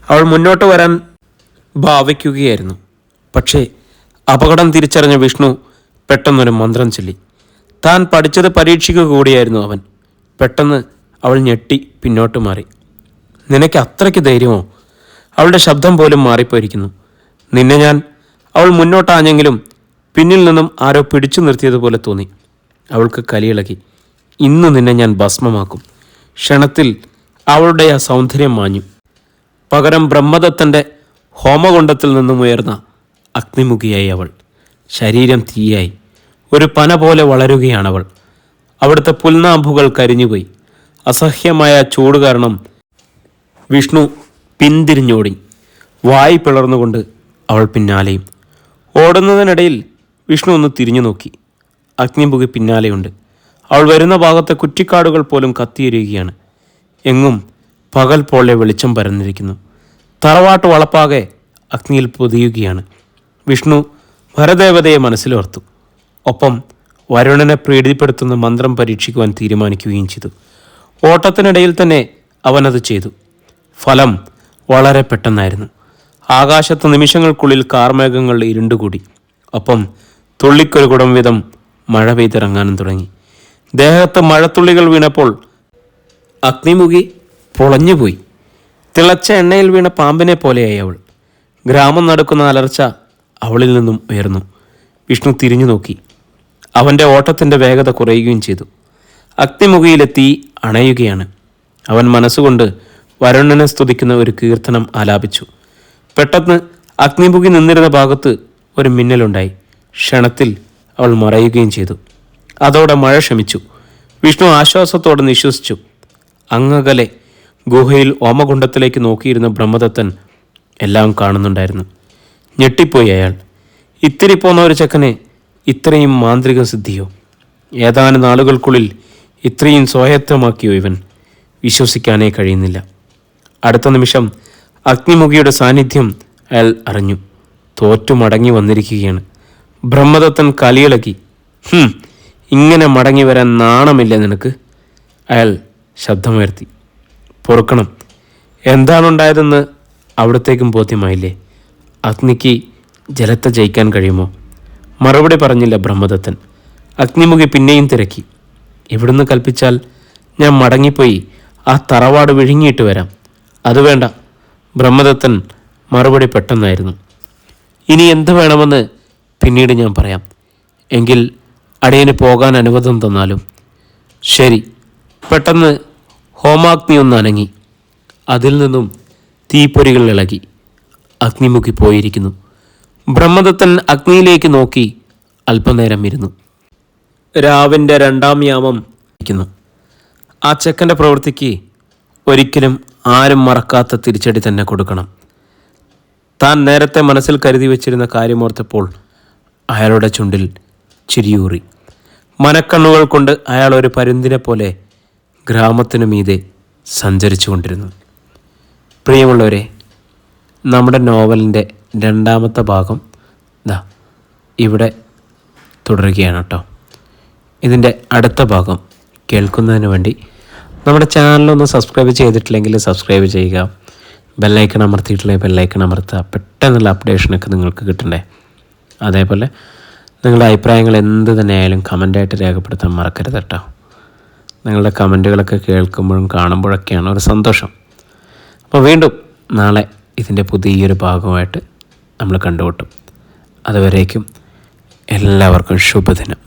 അവൾ മുന്നോട്ട് വരാൻ ഭാവിക്കുകയായിരുന്നു. പക്ഷേ അപകടം തിരിച്ചറിഞ്ഞ വിഷ്ണു പെട്ടെന്നൊരു മന്ത്രം ചൊല്ലി. താൻ പഠിച്ചത് പരീക്ഷിക്കുക കൂടിയായിരുന്നു അവൻ. പെട്ടെന്ന് അവൾ ഞെട്ടി പിന്നോട്ട് മാറി. നിനക്ക് അത്രയ്ക്ക് ധൈര്യമോ? അവളുടെ ശബ്ദം പോലും മാറിപ്പോയിരിക്കുന്നു. നിന്നെ ഞാൻ... അവൾ മുന്നോട്ടാഞ്ഞെങ്കിലും പിന്നിൽ നിന്നും ആരോ പിടിച്ചു നിർത്തിയതുപോലെ തോന്നി. അവൾക്ക് കലിയിളകി. ഇന്ന് നിന്നെ ഞാൻ ഭസ്മമാക്കും. ക്ഷണത്തിൽ അവളുടെ ആ സൗന്ദര്യം മാഞ്ഞു. പകരം ബ്രഹ്മദത്തൻ്റെ ഹോമകുണ്ഡത്തിൽ നിന്നും ഉയർന്ന അഗ്നിമുഖിയായി അവൾ. ശരീരം തീയായി. ഒരു പന പോലെ വളരുകയാണവൾ. അവിടുത്തെ പുൽനാമ്പുകൾ കരിഞ്ഞുപോയി. അസഹ്യമായ ചൂട് കാരണം വിഷ്ണു പിന്തിരിഞ്ഞോടി. വായി പിളർന്നുകൊണ്ട് അവൾ പിന്നാലെയും. ഓടുന്നതിനിടയിൽ വിഷ്ണു ഒന്ന് തിരിഞ്ഞു നോക്കി. അഗ്നിമുഖി പിന്നാലെയുണ്ട്. അവൾ വരുന്ന ഭാഗത്തെ കുറ്റിക്കാടുകൾ പോലും കത്തിയെരിയുകയാണ്. എങ്ങും പകൽ പോലെ വെളിച്ചം പരന്നിരിക്കുന്നു. തറവാട്ട് വളപ്പാകെ അഗ്നിയിൽ പൊതിയുകയാണ്. വിഷ്ണു വരദേവതയെ മനസ്സിലോർത്തു. ഒപ്പം വരുണനെ പ്രീതിപ്പെടുത്തുന്ന മന്ത്രം പരീക്ഷിക്കുവാൻ തീരുമാനിക്കുകയും ചെയ്തു. ഓട്ടത്തിനിടയിൽ തന്നെ അവനത് ചെയ്തു. ഫലം വളരെ പെട്ടെന്നായിരുന്നു. ആകാശത്ത് നിമിഷങ്ങൾക്കുള്ളിൽ കാർമേഘങ്ങൾ ഇരുണ്ടുകൂടി. ഒപ്പം തുള്ളിക്കൊരു കുടം വീതം മഴ പെയ്തിറങ്ങാനും തുടങ്ങി. ദേഹത്ത് മഴത്തുള്ളികൾ വീണപ്പോൾ അഗ്നിമുഖി പൊളഞ്ഞുപോയി. തിളച്ച എണ്ണയിൽ വീണ പാമ്പിനെ പോലെയായി അവൾ. ഗ്രാമം നടക്കുന്ന അലർച്ച അവളിൽ നിന്നും ഉയർന്നു. വിഷ്ണു തിരിഞ്ഞു നോക്കി. അവൻ്റെ ഓട്ടത്തിൻ്റെ വേഗത കുറയുകയും ചെയ്തു. അഗ്നിമുഖിയിലെ തീ അണയുകയാണ്. അവൻ മനസ്സുകൊണ്ട് വരുണനെ സ്തുതിക്കുന്ന ഒരു കീർത്തനം ആലാപിച്ചു. പെട്ടെന്ന് അഗ്നിമുഖി നിന്നിരുന്ന ഭാഗത്ത് ഒരു മിന്നലുണ്ടായി. ക്ഷണത്തിൽ അവൾ മറയുകയും ചെയ്തു. അതോടെ മഴ ശമിച്ചു. വിഷ്ണു ആശ്വാസത്തോടെ നിശ്വസിച്ചു. അങ്ങകലെ ഗുഹയിൽ ഓമകുണ്ടത്തിലേക്ക് നോക്കിയിരുന്ന ബ്രഹ്മദത്തൻ എല്ലാം കാണുന്നുണ്ടായിരുന്നു. ഞെട്ടിപ്പോയി അയാൾ. ഇത്തിരി പോന്ന ഒരു ചെക്കനെ ഇത്രയും മാന്ത്രിക സിദ്ധിയോ? ഏതാനും നാളുകൾക്കുള്ളിൽ ഇത്രയും സ്വായത്തമാക്കിയോ ഇവൻ? വിശ്വസിക്കാനേ കഴിയുന്നില്ല. അടുത്ത നിമിഷം അഗ്നിമുഖിയുടെ സാന്നിധ്യം അയാൾ അറിഞ്ഞു. തോറ്റു മടങ്ങി വന്നിരിക്കുകയാണ്. ബ്രഹ്മദത്തൻ കലിയിളക്കി. ഇങ്ങനെ മടങ്ങി വരാൻ നാണമില്ല നിനക്ക്? അയാൾ ശബ്ദമുയർത്തി. പൊറുക്കണം. എന്താണുണ്ടായതെന്ന് അവിടത്തേക്കും ബോധ്യമായില്ലേ? അഗ്നിക്ക് ജലത്തെ ജയിക്കാൻ കഴിയുമോ? മറുപടി പറഞ്ഞില്ല ബ്രഹ്മദത്തൻ. അഗ്നിമുഖി പിന്നെയും തിരക്കി. ഇവിടുന്ന് കൽപ്പിച്ചാൽ ഞാൻ മടങ്ങിപ്പോയി ആ തറവാട് വിഴുങ്ങിയിട്ട് വരാം. അത് വേണ്ട. ബ്രഹ്മദത്തൻ മറുപടി പെട്ടെന്നായിരുന്നു. ഇനി എന്ത് വേണമെന്ന് പിന്നീട് ഞാൻ പറയാം. എങ്കിൽ അടിയന് പോകാൻ അനുവാദം തന്നാലും. ശരി. പെട്ടെന്ന് ഹോമാഗ്നി ഒന്ന് അനങ്ങി. അതിൽ നിന്നും തീപ്പൊരികൾ ഇളകി. അഗ്നിമുഖി പോയിരിക്കുന്നു. ബ്രഹ്മദത്തൻ അഗ്നിയിലേക്ക് നോക്കി അല്പനേരം ഇരുന്നു. രാവിൻ്റെ 2-ാം യാമം ഇരിക്കുന്നു. ആ ചെക്കൻ്റെ പ്രവൃത്തിക്ക് ഒരിക്കലും ആരും മറക്കാത്ത തിരിച്ചടി തന്നെ കൊടുക്കണം. താൻ നേരത്തെ മനസ്സിൽ കരുതി വച്ചിരുന്ന കാര്യമോർത്തപ്പോൾ അയാളുടെ ചുണ്ടിൽ ചിരിയൂറി. മനക്കണ്ണുകൾ കൊണ്ട് അയാൾ ഒരു പരുന്തിനെ പോലെ ഗ്രാമത്തിനു മീതെ സഞ്ചരിച്ചു കൊണ്ടിരുന്നു. പ്രിയമുള്ളവരെ, നമ്മുടെ നോവലിൻ്റെ 2-ാമത്തെ ഭാഗം ഇവിടെ തുടരുകയാണ് കേട്ടോ. ഇതിൻ്റെ അടുത്ത ഭാഗം കേൾക്കുന്നതിന് വേണ്ടി നമ്മുടെ ചാനലൊന്ന് സബ്സ്ക്രൈബ് ചെയ്തിട്ടില്ലെങ്കിൽ സബ്സ്ക്രൈബ് ചെയ്യുക. ബെല്ലൈക്കൺ അമർത്തിയിട്ടില്ലെങ്കിൽ ബെല്ലൈക്കൺ അമർത്തുക. പെട്ടെന്നുള്ള അപ്ഡേഷനൊക്കെ നിങ്ങൾക്ക് കിട്ടണ്ടേ. അതേപോലെ നിങ്ങളുടെ അഭിപ്രായങ്ങൾ എന്ത് തന്നെയായാലും കമൻ്റായിട്ട് രേഖപ്പെടുത്താൻ മറക്കരുത് കേട്ടോ. നിങ്ങളുടെ കമൻറ്റുകളൊക്കെ കേൾക്കുമ്പോഴും കാണുമ്പോഴൊക്കെയാണ് ഒരു സന്തോഷം. അപ്പോൾ വീണ്ടും നാളെ ഇതിൻ്റെ പുതിയൊരു ഭാഗമായിട്ട് നമ്മൾ കണ്ടുമുട്ടും. അതുവരേക്കും എല്ലാവർക്കും ശുഭദിനം.